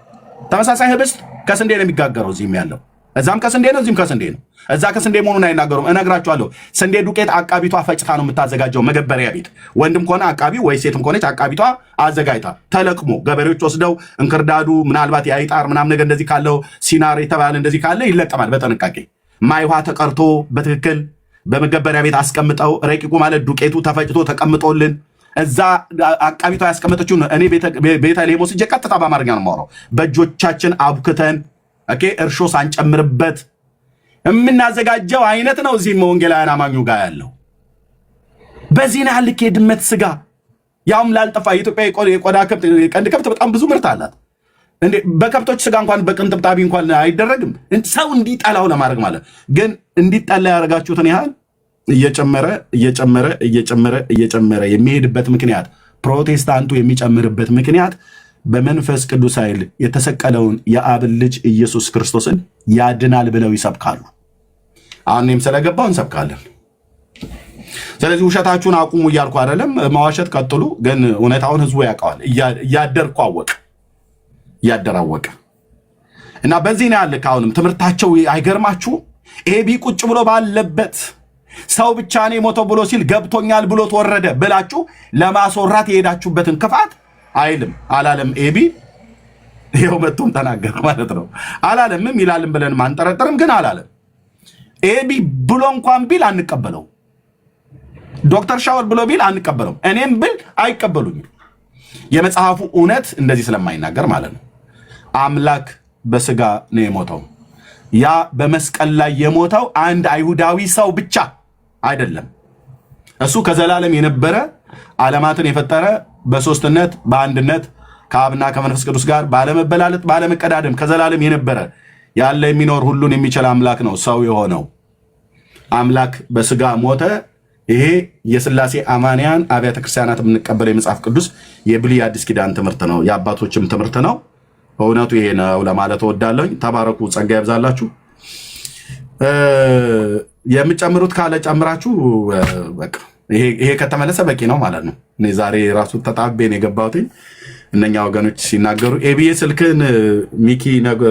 D: ተመሳሳይ ህብስት ከስንዴ ነው የሚጋገረው። እዚህም ያለው እዛም ከስንዴ ነው፣ እዚህም ከስንዴ ነው። እዛ ከስንዴ መሆኑን አይናገሩም። እነግራችኋለሁ። ስንዴ ዱቄት አቃቢቷ ፈጭታ ነው የምታዘጋጀው። መገበሪያ ቤት ወንድም ከሆነ አቃቢ ወይ ሴትም ከሆነች አቃቢቷ አዘጋጅታ ተለቅሞ ገበሬዎች ወስደው እንክርዳዱ ምናልባት የአይጣር ምናምን ነገር እንደዚህ ካለው ሲናር የተባለ እንደዚህ ካለ ይለቀማል በጥንቃቄ ማይ ውሃ ተቀርቶ በትክክል በመገበሪያ ቤት አስቀምጠው ረቂቁ ማለት ዱቄቱ ተፈጭቶ ተቀምጦልን እዛ አቃቢቷ ያስቀመጠችው ነው። እኔ ቤተልሔም ወስጄ ቀጥታ በአማርኛ ነው የማወራው። በእጆቻችን አቡክተን እርሾ ሳንጨምርበት የምናዘጋጀው አይነት ነው። እዚህም ወንጌላውያን አማኙ ጋር ያለው በዚህ ያህል ልክ የድመት ስጋ ያውም ላልጠፋ የኢትዮጵያ የቆዳ ከብት የቀንድ ከብት በጣም ብዙ ምርት አላት። እንዴ በከብቶች ስጋ እንኳን በቅንጥብጣቢ እንኳን አይደረግም። ሰው እንዲጠላው ለማድረግ ማለት ግን እንዲጠላ ያደረጋችሁትን ያህል እየጨመረ የሚሄድበት ምክንያት ፕሮቴስታንቱ የሚጨምርበት ምክንያት በመንፈስ ቅዱስ ኃይል የተሰቀለውን የአብን ልጅ ኢየሱስ ክርስቶስን ያድናል ብለው ይሰብካሉ። አሁን እኔም ስለገባው እንሰብካለን። ስለዚህ ውሸታችሁን አቁሙ እያልኩ አይደለም፣ ማዋሸት ቀጥሉ። ግን እውነታውን ህዝቡ ያውቀዋል። እያደራወቀ እና በዚህ ነው ያለ። አሁንም ትምህርታቸው አይገርማችሁ? ኤቢ ቁጭ ብሎ ባለበት ሰው ብቻ ነው የሞተው ብሎ ሲል ገብቶኛል ብሎ ተወረደ ብላችሁ ለማስወራት የሄዳችሁበትን ክፋት አይልም አላለም። ኤቢ ይኸው መጥቶም ተናገረ ማለት ነው። አላለምም ይላልም ብለን ማንጠረጠርም፣ ግን አላለም። ኤቢ ብሎ እንኳን ቢል አንቀበለው። ዶክተር ሻወር ብሎ ቢል አንቀበለው። እኔም ብል አይቀበሉኝም። የመጽሐፉ እውነት እንደዚህ ስለማይናገር ማለት ነው። አምላክ በስጋ ነው የሞተው። ያ በመስቀል ላይ የሞተው አንድ አይሁዳዊ ሰው ብቻ አይደለም። እሱ ከዘላለም የነበረ ዓለማትን የፈጠረ በሶስትነት በአንድነት ከአብና ከመንፈስ ቅዱስ ጋር ባለመበላለጥ ባለመቀዳደም ከዘላለም የነበረ ያለ የሚኖር ሁሉን የሚችል አምላክ ነው። ሰው የሆነው አምላክ በስጋ ሞተ። ይሄ የሥላሴ አማንያን አብያተ ክርስቲያናት የምንቀበለው የመጽሐፍ ቅዱስ የብሉይ አዲስ ኪዳን ትምህርት ነው። የአባቶችም ትምህርት ነው። እውነቱ ይሄ ነው ለማለት እወዳለሁ። ተባረኩ፣ ጸጋ ይብዛላችሁ። የምጨምሩት ካለ ጨምራችሁ በቃ ይሄ ከተመለሰ በቂ ነው ማለት ነው። እኔ ዛሬ ራሱ ተጣቤን የገባሁት እነኛ ወገኖች ሲናገሩ ኤቢኤ ስልክን ሚኪ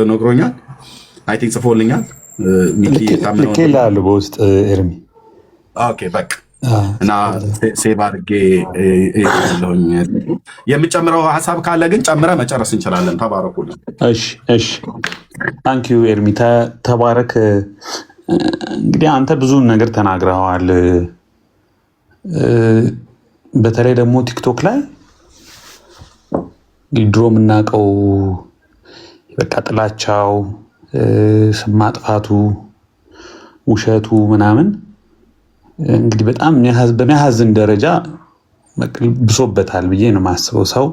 D: ነግሮኛል። አይ ቲንክ ጽፎልኛል። ሚኪ
J: ልኬ ላሉ በውስጥ ኤርሚ
D: ኦኬ በቃ እና ሴቭ አድርጌ ያለሁኝ። የምጨምረው ሀሳብ ካለ ግን ጨምረ መጨረስ እንችላለን። ተባረኩልን።
J: እሺ ታንኪዩ ኤርሚ ተባረክ። እንግዲህ አንተ ብዙ ነገር ተናግረዋል። በተለይ ደግሞ ቲክቶክ ላይ ድሮ የምናውቀው በቃ ጥላቻው፣ ስም ማጥፋቱ፣ ውሸቱ ምናምን እንግዲህ በጣም በሚያሳዝን ደረጃ ብሶበታል ብዬ ነው የማስበው። ሰው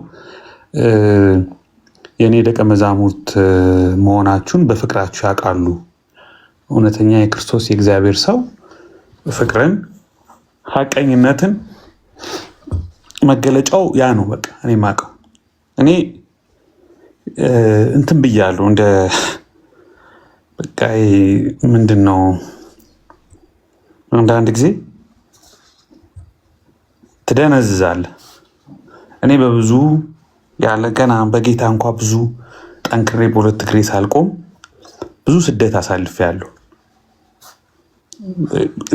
J: የእኔ ደቀ መዛሙርት መሆናችሁን በፍቅራችሁ ያውቃሉ። እውነተኛ የክርስቶስ የእግዚአብሔር ሰው ፍቅርን፣ ሐቀኝነትን መገለጫው ያ ነው። በቃ እኔ የማውቀው እኔ እንትን ብያለሁ። እንደ በቃ ምንድን ነው አንዳንድ ጊዜ ትደነዝዛለህ። እኔ በብዙ ያለ ገና በጌታ እንኳ ብዙ ጠንክሬ በሁለት እግሬ ሳልቆም ብዙ ስደት አሳልፌያለሁ።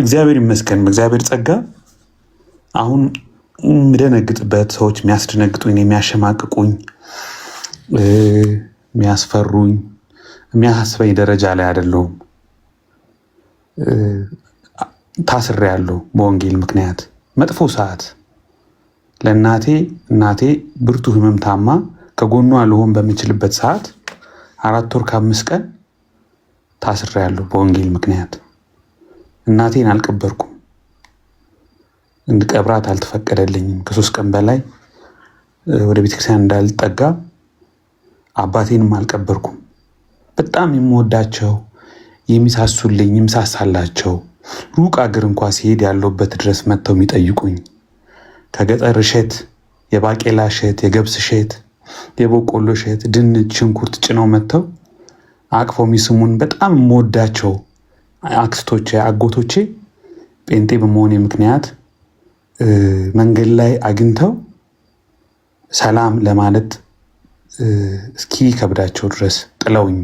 J: እግዚአብሔር ይመስገን በእግዚአብሔር ጸጋ አሁን የምደነግጥበት፣ ሰዎች የሚያስደነግጡኝ፣ የሚያሸማቅቁኝ፣ የሚያስፈሩኝ፣ የሚያሳስበኝ ደረጃ ላይ አይደለሁም። ታስሬያለሁ በወንጌል ምክንያት። መጥፎ ሰዓት እናቴ ብርቱ ህመም ታማ ከጎኗ ልሆን በምችልበት ሰዓት 4 ወር ከ5 ቀን ታስሬያለሁ በወንጌል ምክንያት። እናቴን አልቀበርኩም፣ እንድቀብራት አልተፈቀደልኝም። ከ3 ቀን በላይ ወደ ቤተክርስቲያን እንዳልጠጋ አባቴንም አልቀበርኩም። በጣም የምወዳቸው የሚሳሱልኝ፣ የምሳሳላቸው ሩቅ አገር እንኳ ሲሄድ ያለውበት ድረስ መጥተው የሚጠይቁኝ ከገጠር እሸት፣ የባቄላ እሸት፣ የገብስ እሸት፣ የበቆሎ እሸት፣ ድንች፣ ሽንኩርት ጭነው መጥተው አቅፈው የሚስሙን በጣም የምወዳቸው አክስቶቼ፣ አጎቶቼ ጴንጤ በመሆኔ ምክንያት መንገድ ላይ አግኝተው ሰላም ለማለት እስኪ ከብዳቸው ድረስ ጥለውኝ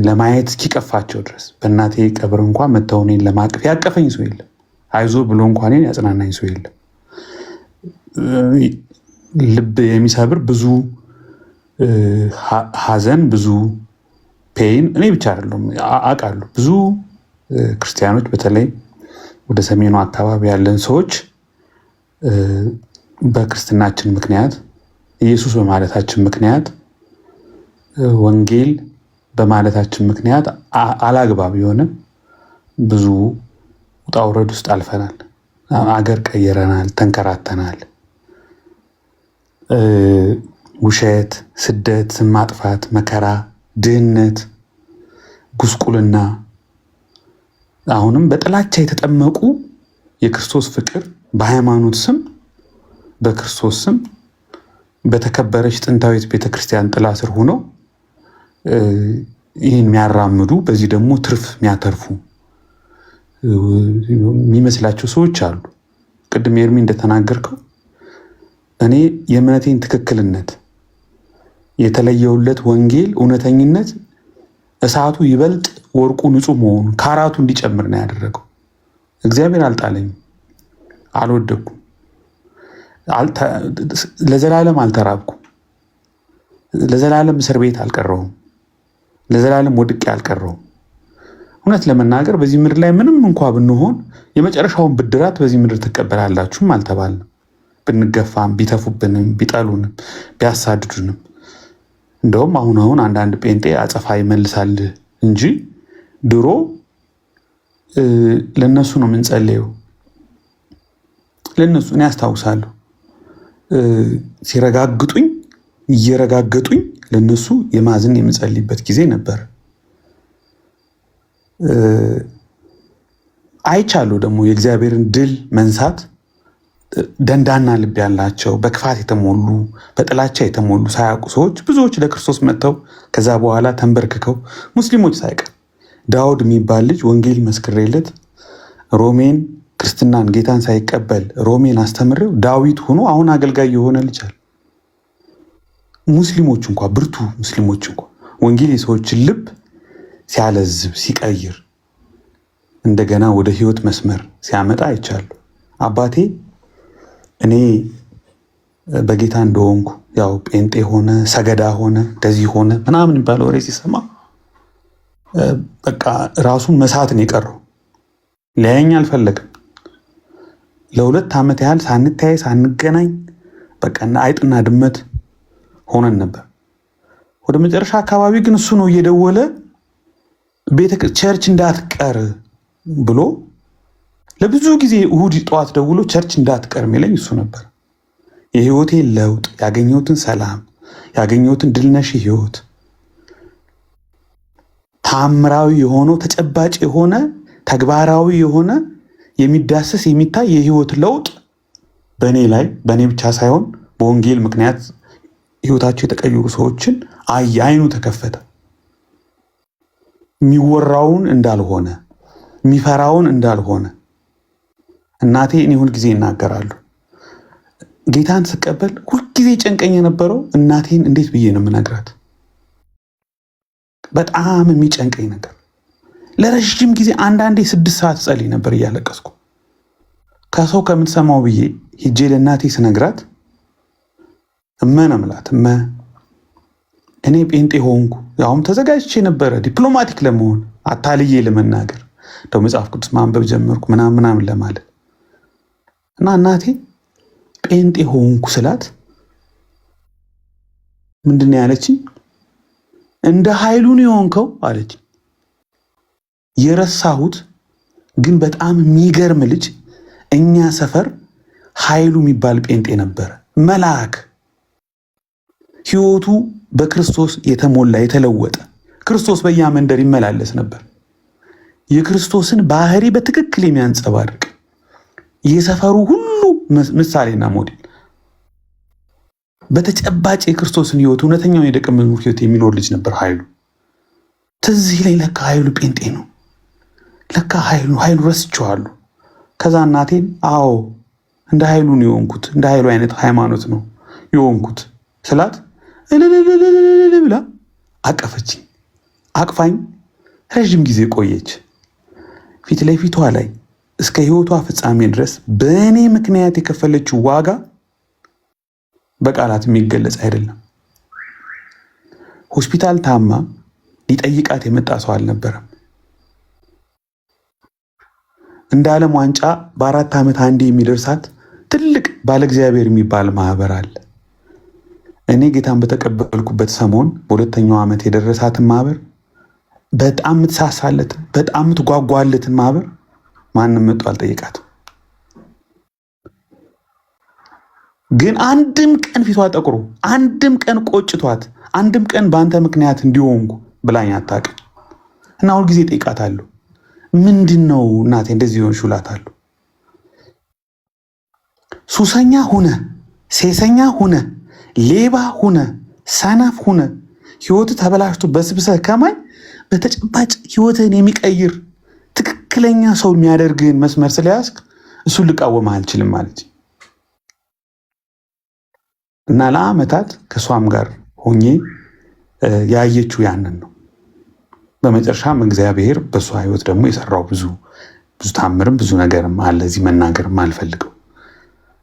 J: ለማየት እስኪቀፋቸው ድረስ በእናቴ ቀብር እንኳን መተው እኔን ለማቀፍ ያቀፈኝ ሰው የለም። አይዞ ብሎ እንኳን እኔን ያጽናናኝ ሰው የለም። ልብ የሚሰብር ብዙ ሐዘን፣ ብዙ ፔይን እኔ ብቻ አይደለም አውቃለሁ። ብዙ ክርስቲያኖች በተለይ ወደ ሰሜኑ አካባቢ ያለን ሰዎች በክርስትናችን ምክንያት፣ ኢየሱስ በማለታችን ምክንያት፣ ወንጌል በማለታችን ምክንያት አላግባብ የሆነ ብዙ ውጣ ውረድ ውስጥ አልፈናል። አገር ቀይረናል፣ ተንከራተናል። ውሸት፣ ስደት፣ ስም ማጥፋት፣ መከራ፣ ድህነት፣ ጉስቁልና፣ አሁንም በጥላቻ የተጠመቁ የክርስቶስ ፍቅር በሃይማኖት ስም በክርስቶስ ስም በተከበረች ጥንታዊት ቤተክርስቲያን ጥላ ስር ሆነው ይህን የሚያራምዱ በዚህ ደግሞ ትርፍ የሚያተርፉ የሚመስላቸው ሰዎች አሉ። ቅድም ኤርሚ እንደተናገርከው እኔ የእምነቴን ትክክልነት የተለየውለት ወንጌል እውነተኝነት እሳቱ ይበልጥ ወርቁ ንጹህ መሆኑ ካራቱ እንዲጨምር ነው ያደረገው። እግዚአብሔር አልጣለኝም፣ አልወደኩም፣ ለዘላለም አልተራብኩም፣ ለዘላለም እስር ቤት አልቀረውም፣ ለዘላለም ወድቄ አልቀረውም። እውነት ለመናገር በዚህ ምድር ላይ ምንም እንኳ ብንሆን የመጨረሻውን ብድራት በዚህ ምድር ትቀበላላችሁም አልተባልንም። ብንገፋም፣ ቢተፉብንም፣ ቢጠሉንም፣ ቢያሳድዱንም እንደውም አሁን አንዳንድ ጴንጤ አጸፋ ይመልሳል እንጂ ድሮ ለነሱ ነው የምንጸልየው። ለነሱ እኔ ያስታውሳለሁ ሲረጋግጡኝ እየረጋገጡኝ ለነሱ የማዝን የምጸልይበት ጊዜ ነበር። አይቻለሁ ደግሞ የእግዚአብሔርን ድል መንሳት ደንዳና ልብ ያላቸው በክፋት የተሞሉ በጥላቻ የተሞሉ ሳያውቁ ሰዎች ብዙዎች ለክርስቶስ መጥተው ከዛ በኋላ ተንበርክከው ሙስሊሞች ሳይቀር ዳውድ የሚባል ልጅ ወንጌል መስክሬለት ሮሜን ክርስትናን ጌታን ሳይቀበል ሮሜን አስተምሬው ዳዊት ሆኖ አሁን አገልጋይ የሆነ ልጅ አለ። ሙስሊሞች እንኳ ብርቱ ሙስሊሞች እንኳ ወንጌል የሰዎችን ልብ ሲያለዝብ ሲቀይር እንደገና ወደ ህይወት መስመር ሲያመጣ አይቻሉ። አባቴ እኔ በጌታ እንደሆንኩ ያው ጴንጤ ሆነ ሰገዳ ሆነ እንደዚህ ሆነ ምናምን የሚባለው ወሬ ሲሰማ በቃ ራሱን መሳት ነው የቀረው። ሊያየኝ አልፈለግም። ለ2 ዓመት ያህል ሳንተያይ ሳንገናኝ በቃ አይጥና ድመት ሆነን ነበር። ወደ መጨረሻ አካባቢ ግን እሱ ነው እየደወለ ቸርች እንዳትቀር ብሎ ለብዙ ጊዜ እሁድ ጠዋት ደውሎ ቸርች እንዳትቀር የሚለኝ እሱ ነበር። የህይወቴን ለውጥ ያገኘሁትን ሰላም ያገኘሁትን ድልነሽ ህይወት ታምራዊ የሆነው ተጨባጭ የሆነ ተግባራዊ የሆነ የሚዳሰስ የሚታይ የህይወት ለውጥ በእኔ ላይ በእኔ ብቻ ሳይሆን በወንጌል ምክንያት ህይወታቸው የተቀየሩ ሰዎችን አይኑ ተከፈተ። የሚወራውን እንዳልሆነ የሚፈራውን እንዳልሆነ እናቴ እኔ ሁልጊዜ ይናገራሉ። ጌታን ስቀበል ሁልጊዜ ጨንቀኝ የነበረው እናቴን እንዴት ብዬ ነው የምነግራት? በጣም የሚጨንቀኝ ነገር ለረጅም ጊዜ አንዳንዴ 6 ሰዓት ጸልይ ነበር እያለቀስኩ። ከሰው ከምትሰማው ብዬ ሂጄ ለእናቴ ስነግራት እመነምላት እኔ ጴንጤ ሆንኩ። ያውም ተዘጋጅቼ ነበረ ዲፕሎማቲክ ለመሆን አታልዬ ለመናገር እንደው መጽሐፍ ቅዱስ ማንበብ ጀመርኩ ምናምን ለማለት እና እናቴ ጴንጤ ሆንኩ ስላት ምንድን ነው ያለችኝ? እንደ ኃይሉን የሆንከው አለች። የረሳሁት ግን በጣም የሚገርም ልጅ እኛ ሰፈር ኃይሉ የሚባል ጴንጤ ነበረ። መልአክ ህይወቱ በክርስቶስ የተሞላ የተለወጠ ክርስቶስ በየመንደር ይመላለስ ነበር። የክርስቶስን ባህሪ በትክክል የሚያንጸባርቅ የሰፈሩ ሁሉ ምሳሌና ሞዴል በተጨባጭ የክርስቶስን ህይወት እውነተኛውን የደቀ መዝሙር ህይወት የሚኖር ልጅ ነበር ኃይሉ። ትዝ ይለኝ ለካ ኃይሉ ጴንጤ ነው። ለካ ኃይሉ ረስቼዋለሁ። ከዛ እናቴን አዎ እንደ ኃይሉ ነው የሆንኩት፣ እንደ ኃይሉ አይነት ሃይማኖት ነው የሆንኩት ስላት እልልልልልል ብላ አቀፈችኝ። አቅፋኝ ረዥም ጊዜ ቆየች። ፊት ለፊቷ ላይ እስከ ህይወቷ ፍጻሜ ድረስ በእኔ ምክንያት የከፈለችው ዋጋ በቃላት የሚገለጽ አይደለም። ሆስፒታል ታማ ሊጠይቃት የመጣ ሰው አልነበረም። እንደ ዓለም ዋንጫ በ4 ዓመት አንዴ የሚደርሳት ትልቅ ባለ እግዚአብሔር የሚባል ማህበር አለ። እኔ ጌታን በተቀበልኩበት ሰሞን በ2ኛው ዓመት የደረሳትን ማህበር በጣም የምትሳሳለት በጣም የምትጓጓለትን ማህበር ማንም መጥቶ አልጠየቃትም። ግን አንድም ቀን ፊቷ ጠቁሮ አንድም ቀን ቆጭቷት አንድም ቀን በአንተ ምክንያት እንዲሆንኩ ብላኝ አታውቅም። እና ሁልጊዜ ጠይቃታለሁ፣ ምንድን ነው እናቴ እንደዚህ ሆንሽ እላታለሁ። ሱሰኛ ሁነ፣ ሴሰኛ ሁነ፣ ሌባ ሁነ፣ ሰነፍ ሁነ ህይወት ተበላሽቶ በስብሰህ ከማይ በተጨባጭ ህይወትን የሚቀይር ትክክለኛ ሰው የሚያደርግህን መስመር ስለያዝክ እሱን ልቃወምህ አልችልም ማለት እና ለዓመታት ከሷም ጋር ሆኜ ያየችው ያንን ነው። በመጨረሻም እግዚአብሔር በሷ ህይወት ደግሞ የሰራው ብዙ ታምርም ብዙ ነገርም አለ እዚህ መናገርም አልፈልገው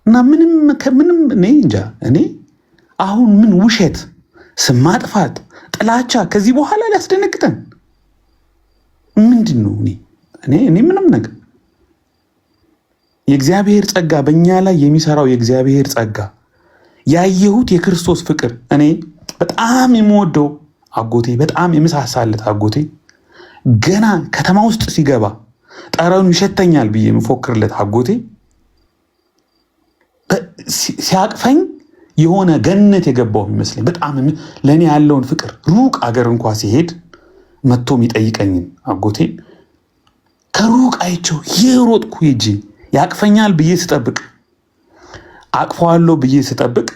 J: እና ምንም እኔ እንጃ። እኔ አሁን ምን ውሸት፣ ስም ማጥፋት፣ ጥላቻ ከዚህ በኋላ ሊያስደነግጠን ምንድን ነው? እኔ ምንም ነገር የእግዚአብሔር ጸጋ በእኛ ላይ የሚሰራው የእግዚአብሔር ጸጋ ያየሁት የክርስቶስ ፍቅር እኔ በጣም የምወደው አጎቴ በጣም የምሳሳለት አጎቴ ገና ከተማ ውስጥ ሲገባ ጠረኑ ይሸተኛል ብዬ የምፎክርለት አጎቴ ሲያቅፈኝ የሆነ ገነት የገባው የሚመስለኝ በጣም ለእኔ ያለውን ፍቅር ሩቅ አገር እንኳ ሲሄድ መጥቶ የሚጠይቀኝን አጎቴ ከሩቅ አይቸው የሮጥኩ ሂጄ ያቅፈኛል ብዬ ስጠብቅ አቅፈዋለሁ ብዬ ስጠብቅ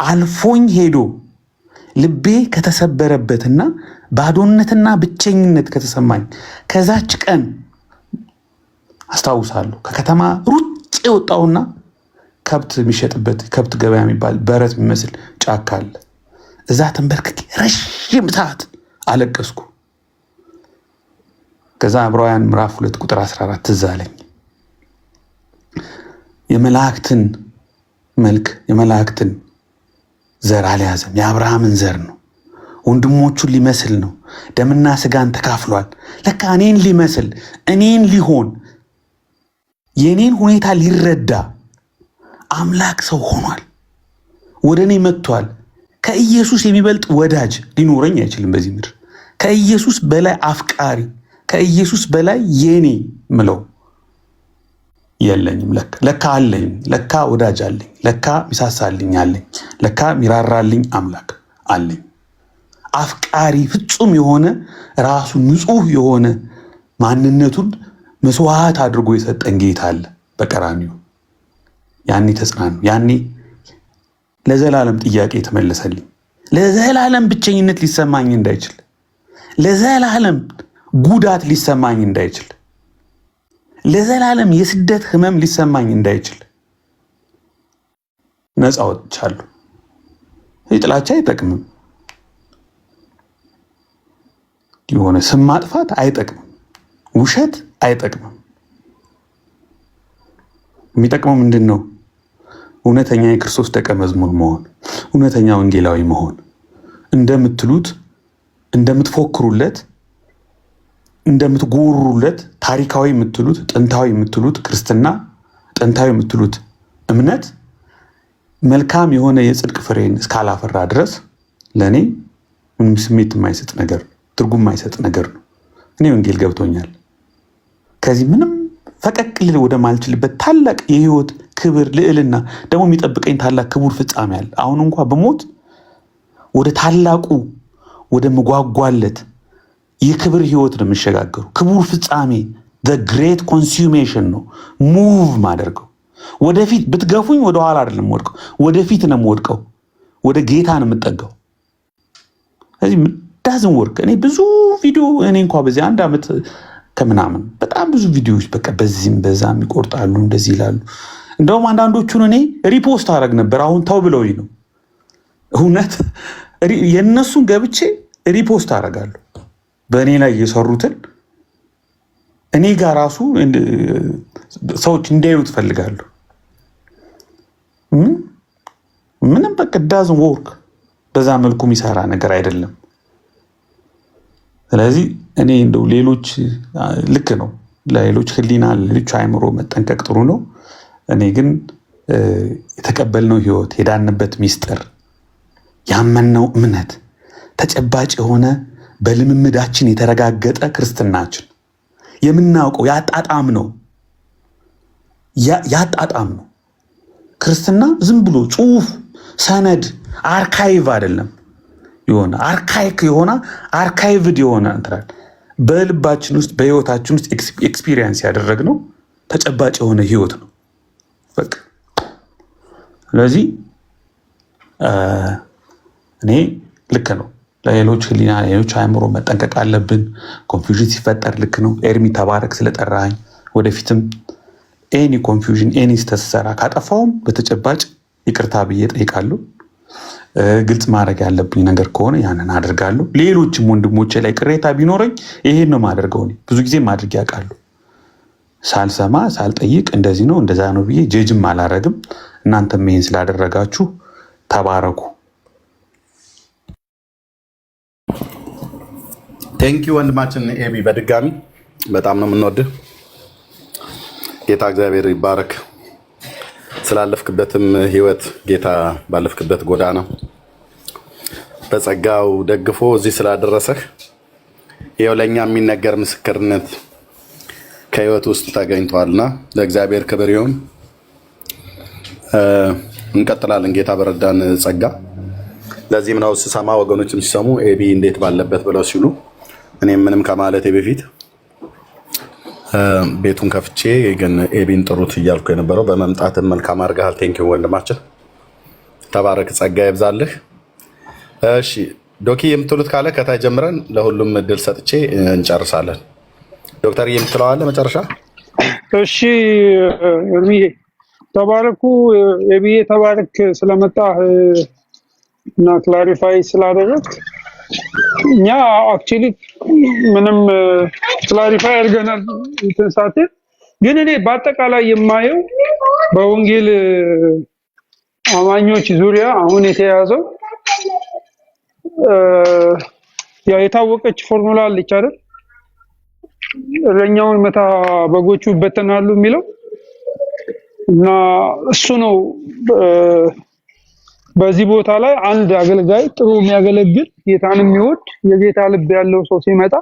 J: አልፎኝ ሄዶ ልቤ ከተሰበረበትና ባዶነትና ብቸኝነት ከተሰማኝ ከዛች ቀን አስታውሳለሁ። ከከተማ ሩጭ የወጣውና ከብት የሚሸጥበት ከብት ገበያ የሚባል በረት የሚመስል ጫካ አለ። እዛ ተንበርክኬ ረጅም ሰዓት አለቀስኩ። ከዛ ዕብራውያን ምዕራፍ 2 ቁጥር 14 ትዝ አለኝ። የመላእክትን መልክ የመላእክትን ዘር አልያዘም፣ የአብርሃምን ዘር ነው። ወንድሞቹን ሊመስል ነው። ደምና ስጋን ተካፍሏል። ለካ እኔን ሊመስል እኔን ሊሆን የኔን ሁኔታ ሊረዳ አምላክ ሰው ሆኗል። ወደ እኔ መጥቷል። ከኢየሱስ የሚበልጥ ወዳጅ ሊኖረኝ አይችልም በዚህ ምድር። ከኢየሱስ በላይ አፍቃሪ፣ ከኢየሱስ በላይ የኔ ምለው የለኝም። ለካ አለኝ። ለካ ወዳጅ አለኝ። ለካ ሚሳሳልኝ አለኝ። ለካ ሚራራልኝ አምላክ አለኝ። አፍቃሪ ፍጹም የሆነ ራሱ ንጹህ የሆነ ማንነቱን መስዋዕት አድርጎ የሰጠን ጌታ አለ በቀራንዮ። ያኔ ተጽናኑ። ያኔ ለዘላለም ጥያቄ የተመለሰልኝ፣ ለዘላለም ብቸኝነት ሊሰማኝ እንዳይችል፣ ለዘላለም ጉዳት ሊሰማኝ እንዳይችል፣ ለዘላለም የስደት ህመም ሊሰማኝ እንዳይችል ነፃ ወጥቻለሁ። ጥላቻ አይጠቅምም። የሆነ ስም ማጥፋት አይጠቅምም። ውሸት አይጠቅምም። የሚጠቅመው ምንድን ነው? እውነተኛ የክርስቶስ ደቀ መዝሙር መሆን፣ እውነተኛ ወንጌላዊ መሆን። እንደምትሉት እንደምትፎክሩለት እንደምትጎሩለት ታሪካዊ የምትሉት ጥንታዊ የምትሉት ክርስትና ጥንታዊ የምትሉት እምነት መልካም የሆነ የጽድቅ ፍሬን እስካላፈራ ድረስ ለእኔ ምንም ስሜት የማይሰጥ ነገር፣ ትርጉም የማይሰጥ ነገር ነው። እኔ ወንጌል ገብቶኛል። ከዚህ ምንም ፈቀቅ ልል ወደ ማልችልበት ታላቅ የህይወት ክብር ልዕልና ደግሞ የሚጠብቀኝ ታላቅ ክቡር ፍጻሜ አለ። አሁን እንኳ በሞት ወደ ታላቁ ወደ መጓጓለት የክብር ህይወት ነው የምሸጋገሩ። ክቡር ፍጻሜ the great consummation ነው ሙቭ ማደርገው። ወደፊት ብትገፉኝ ወደኋላ አይደለም ወድቀው፣ ወደፊት ነው የምወድቀው። ወደ ጌታ ነው የምጠጋው። ስለዚህ ዳዝን ወርክ። እኔ ብዙ ቪዲዮ እኔ እንኳ በዚህ አንድ ዓመት ከምናምን በጣም ብዙ ቪዲዮዎች በቃ በዚህም በዛም ይቆርጣሉ፣ እንደዚህ ይላሉ። እንደውም አንዳንዶቹን እኔ ሪፖስት አደረግ ነበር። አሁን ተው ብለውኝ ነው። እውነት የእነሱን ገብቼ ሪፖስት አደርጋለሁ። በእኔ ላይ የሰሩትን እኔ ጋር ራሱ ሰዎች እንዲያዩ ትፈልጋለሁ። ምንም በቃ ዳዝን ወርክ። በዛ መልኩ የሚሰራ ነገር አይደለም። ስለዚህ እኔ እንደው ሌሎች ልክ ነው፣ ለሌሎች ህሊና ለሌሎች አእምሮ መጠንቀቅ ጥሩ ነው። እኔ ግን የተቀበልነው ህይወት፣ የዳንበት ሚስጥር፣ ያመንነው እምነት ተጨባጭ የሆነ በልምምዳችን የተረጋገጠ ክርስትናችን የምናውቀው ያጣጣም ነው። ክርስትና ዝም ብሎ ጽሁፍ፣ ሰነድ፣ አርካይቭ አይደለም። የሆነ አርካይክ የሆነ አርካይቭድ የሆነ እንትራል በልባችን ውስጥ በህይወታችን ውስጥ ኤክስፒሪየንስ ያደረግነው ተጨባጭ የሆነ ህይወት ነው በቃ። ስለዚህ እኔ ልክ ነው፣ ለሌሎች ህሊና ለሌሎች አእምሮ መጠንቀቅ አለብን። ኮንፊውዥን ሲፈጠር ልክ ነው። ኤርሚ ተባረክ ስለጠራኝ። ወደፊትም ኤኒ ኮንፊውዥን ኤኒ ስተሰራ ካጠፋውም በተጨባጭ ይቅርታ ብዬ ጠይቃለሁ። ግልጽ ማድረግ ያለብኝ ነገር ከሆነ ያንን አድርጋለሁ። ሌሎችም ወንድሞቼ ላይ ቅሬታ ቢኖረኝ ይሄን ነው ማደርገው። ብዙ ጊዜ ማድረግ ያውቃሉ። ሳልሰማ ሳልጠይቅ እንደዚህ ነው እንደዛ ነው ብዬ ጀጅም አላረግም። እናንተም ይሄን ስላደረጋችሁ ተባረኩ።
D: ቴንኪ ወንድማችን ኤቢ፣ በድጋሚ በጣም ነው የምንወድህ። ጌታ እግዚአብሔር ይባረክ። ስላለፍክበትም ህይወት ጌታ ባለፍክበት ጎዳና በጸጋው ደግፎ እዚህ ስላደረሰህ ይኸው ለእኛ የሚነገር ምስክርነት ከህይወት ውስጥ ተገኝቷልና ለእግዚአብሔር ክብር ይሁን። እንቀጥላለን ጌታ በረዳን ጸጋ። ለዚህም ነው ስሰማ ወገኖችም ሲሰሙ ኤቢ እንዴት ባለበት ብለው ሲሉ እኔም ምንም ከማለቴ በፊት ቤቱን ከፍቼ ግን ኤቢን ጥሩት እያልኩ የነበረው በመምጣትም መልካም አድርገሃል። ቴንኪው ወንድማችን፣ ተባረክ፣ ጸጋ ይብዛልህ። እሺ ዶኪ የምትሉት ካለ ከታይ ጀምረን ለሁሉም እድል ሰጥቼ እንጨርሳለን። ዶክተር የምትለው አለ መጨረሻ?
H: እሺ እርሚዬ ተባረኩ። ኤቢዬ ተባረክ ስለመጣ እና ክላሪፋይ ስላደረግ እኛ አክቹሊ ምንም ክላሪፋይ አድርገናል እንትን ሳትል፣ ግን እኔ በአጠቃላይ የማየው በወንጌል አማኞች ዙሪያ አሁን የተያዘው ያው የታወቀች ፎርሙላ አለች አይደል? እረኛውን መታ በጎቹ ይበተናሉ የሚለው እና እሱ ነው። በዚህ ቦታ ላይ አንድ አገልጋይ ጥሩ የሚያገለግል ጌታን የሚወድ የጌታ ልብ ያለው ሰው ሲመጣ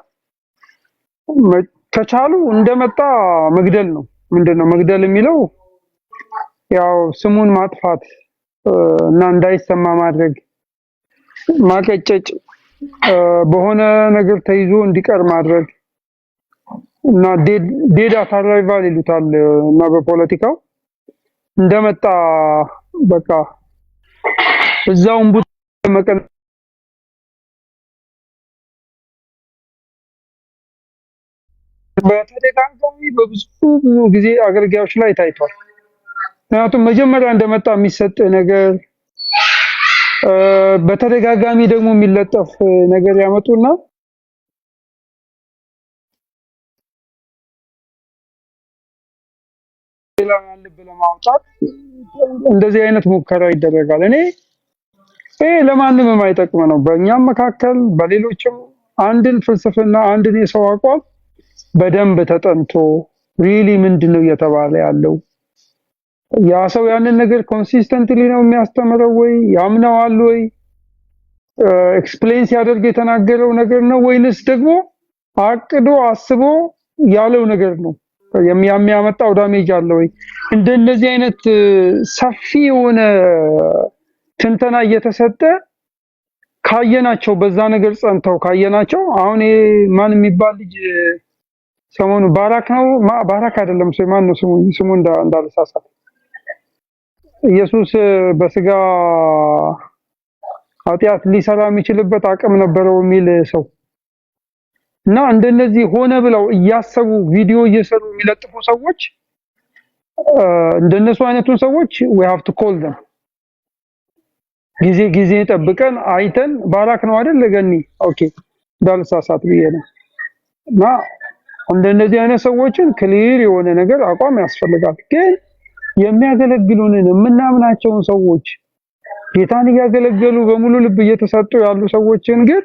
H: ከቻሉ እንደመጣ መግደል ነው። ምንድነው መግደል የሚለው? ያው ስሙን ማጥፋት እና እንዳይሰማ ማድረግ፣ ማቀጨጭ፣ በሆነ ነገር ተይዞ እንዲቀር ማድረግ እና ዴድ አት አራይቫል ይሉታል እና በፖለቲካው እንደመጣ በቃ እዛውን ቡት መቀን በተደጋጋሚ በብዙ ጊዜ አገልጋዮች ላይ ታይቷል። ምክንያቱም መጀመሪያ እንደመጣ የሚሰጥ ነገር በተደጋጋሚ ደግሞ የሚለጠፍ ነገር ያመጡና ሌላ ልብ ለማውጣት እንደዚህ አይነት ሙከራ ይደረጋል። እኔ ለማንም የማይጠቅም ነው። በእኛም መካከል በሌሎችም አንድን ፍልስፍና አንድን የሰው አቋም በደንብ ተጠንቶ ሪሊ ምንድነው እየተባለ ያለው ያ ሰው ያንን ነገር ኮንሲስተንትሊ ነው የሚያስተምረው ወይ ያምነዋል ወይ ኤክስፕሌን ሲያደርግ የተናገረው ነገር ነው ወይንስ ደግሞ አቅዶ አስቦ ያለው ነገር ነው የሚያመጣው ዳሜጅ አለ ወይ? እንደነዚህ አይነት ሰፊ የሆነ ትንተና እየተሰጠ ካየናቸው በዛ ነገር ጸንተው ካየናቸው አሁን ማን የሚባል ልጅ ሰሞኑ ባራክ ነው ባራክ አይደለም ማን ነው ስሙ እንዳልሳሳት ኢየሱስ በስጋ ኃጢአት ሊሰራ የሚችልበት አቅም ነበረው የሚል ሰው እና እንደነዚህ ሆነ ብለው እያሰቡ ቪዲዮ እየሰሩ የሚለጥፉ ሰዎች እንደነሱ አይነቱን ሰዎች we have to call them ጊዜ ጠብቀን አይተን ባራክ ነው አይደል ለገኒ ኦኬ እንዳልሳሳት ብዬ ነው እና እንደነዚህ አይነት ሰዎችን ክሊር የሆነ ነገር አቋም ያስፈልጋል። ግን የሚያገለግሉንን የምናምናቸውን ሰዎች ጌታን እያገለገሉ በሙሉ ልብ እየተሰጡ ያሉ ሰዎችን ግን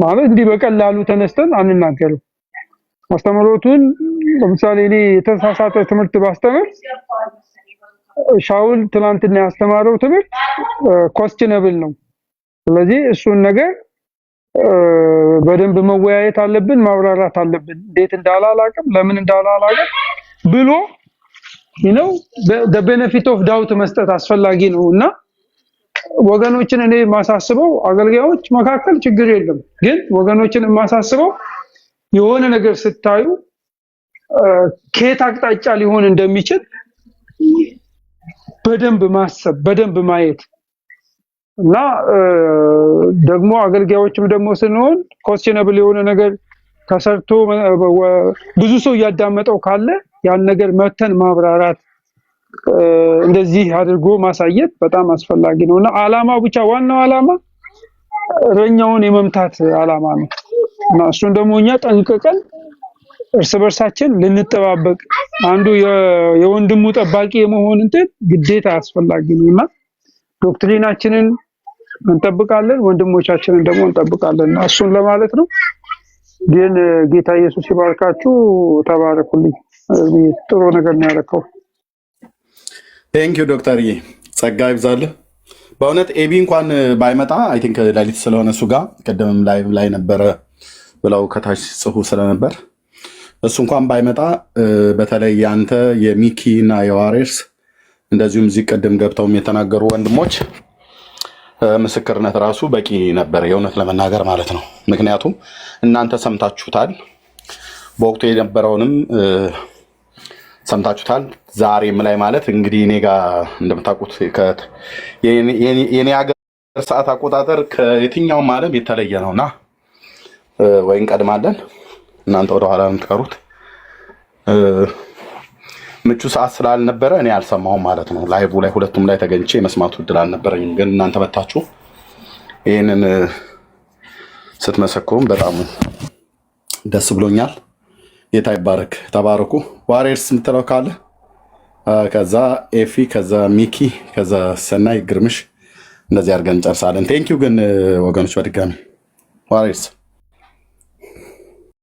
H: ማለት እንዲህ በቀላሉ ተነስተን አንናገርም። አስተምሮቱን ለምሳሌ እኔ የተሳሳተ ትምህርት ባስተምር ሻውል ትናንትና ያስተማረው ትምህርት ኮስችነብል ነው። ስለዚህ እሱን ነገር በደንብ መወያየት አለብን፣ ማብራራት አለብን። እንዴት እንዳላላቅም ለምን እንዳላላቅም ብሎ the benefit of doubt መስጠት አስፈላጊ ነውና ወገኖችን እኔ ማሳስበው አገልጋዮች መካከል ችግር የለም፣ ግን ወገኖችን ማሳስበው የሆነ ነገር ስታዩ ከየት አቅጣጫ ሊሆን እንደሚችል በደንብ ማሰብ በደንብ ማየት እና ደግሞ አገልጋዮችም ደግሞ ስንሆን ኮስችነብል የሆነ ነገር ተሰርቶ ብዙ ሰው ያዳመጠው ካለ ያን ነገር መተን ማብራራት እንደዚህ አድርጎ ማሳየት በጣም አስፈላጊ ነውና አላማው ብቻ ዋናው አላማ እረኛውን የመምታት አላማ ነው እና እሱን ደግሞ እኛ ጠንቅቀን እርስ በርሳችን ልንጠባበቅ አንዱ የወንድሙ ጠባቂ የመሆን እንትን ግዴታ አስፈላጊ ነውና ዶክትሪናችንን እንጠብቃለን፣ ወንድሞቻችንን ደግሞ እንጠብቃለን። እሱን ለማለት ነው። ግን ጌታ ኢየሱስ ይባርካችሁ፣ ተባረኩልኝ። ጥሩ ነገር ነው ያደረከው።
D: ቴንኪው ዶክተርዬ፣ ጸጋ ይብዛልህ። በእውነት ኤቢ እንኳን ባይመጣ አይ ቲንክ ሌሊት ስለሆነ እሱ ጋር ቅድምም ላይ ነበረ ብለው ከታች ጽፉ ስለነበር እሱ እንኳን ባይመጣ በተለይ ያንተ የሚኪ እና የዋሬርስ እንደዚሁም እዚህ ቅድም ገብተውም የተናገሩ ወንድሞች ምስክርነት ራሱ በቂ ነበር፣ የእውነት ለመናገር ማለት ነው። ምክንያቱም እናንተ ሰምታችሁታል። በወቅቱ የነበረውንም ሰምታችሁታል። ዛሬም ላይ ማለት እንግዲህ እኔ ጋር እንደምታውቁት የኔ ሀገር ሰዓት አቆጣጠር ከየትኛውም ዓለም የተለየ ነውና ወይ እንቀድማለን እናንተ ወደኋላ የምትቀሩት ምቹ ሰዓት ስላልነበረ እኔ አልሰማሁም ማለት ነው። ላይቭ ላይ ሁለቱም ላይ ተገኝቼ መስማቱ እድል አልነበረኝም። ግን እናንተ መታችሁ ይህንን ስትመሰክሩም በጣም ደስ ብሎኛል። ጌታ ይባረክ። ተባረኩ። ዋሬርስ የምትለው ካለ ከዛ ኤፊ፣ ከዛ ሚኪ፣ ከዛ ሰናይ ግርምሽ፣ እንደዚህ አድርገን እንጨርሳለን። ቴንኪው ግን ወገኖች በድጋሚ ዋሬርስ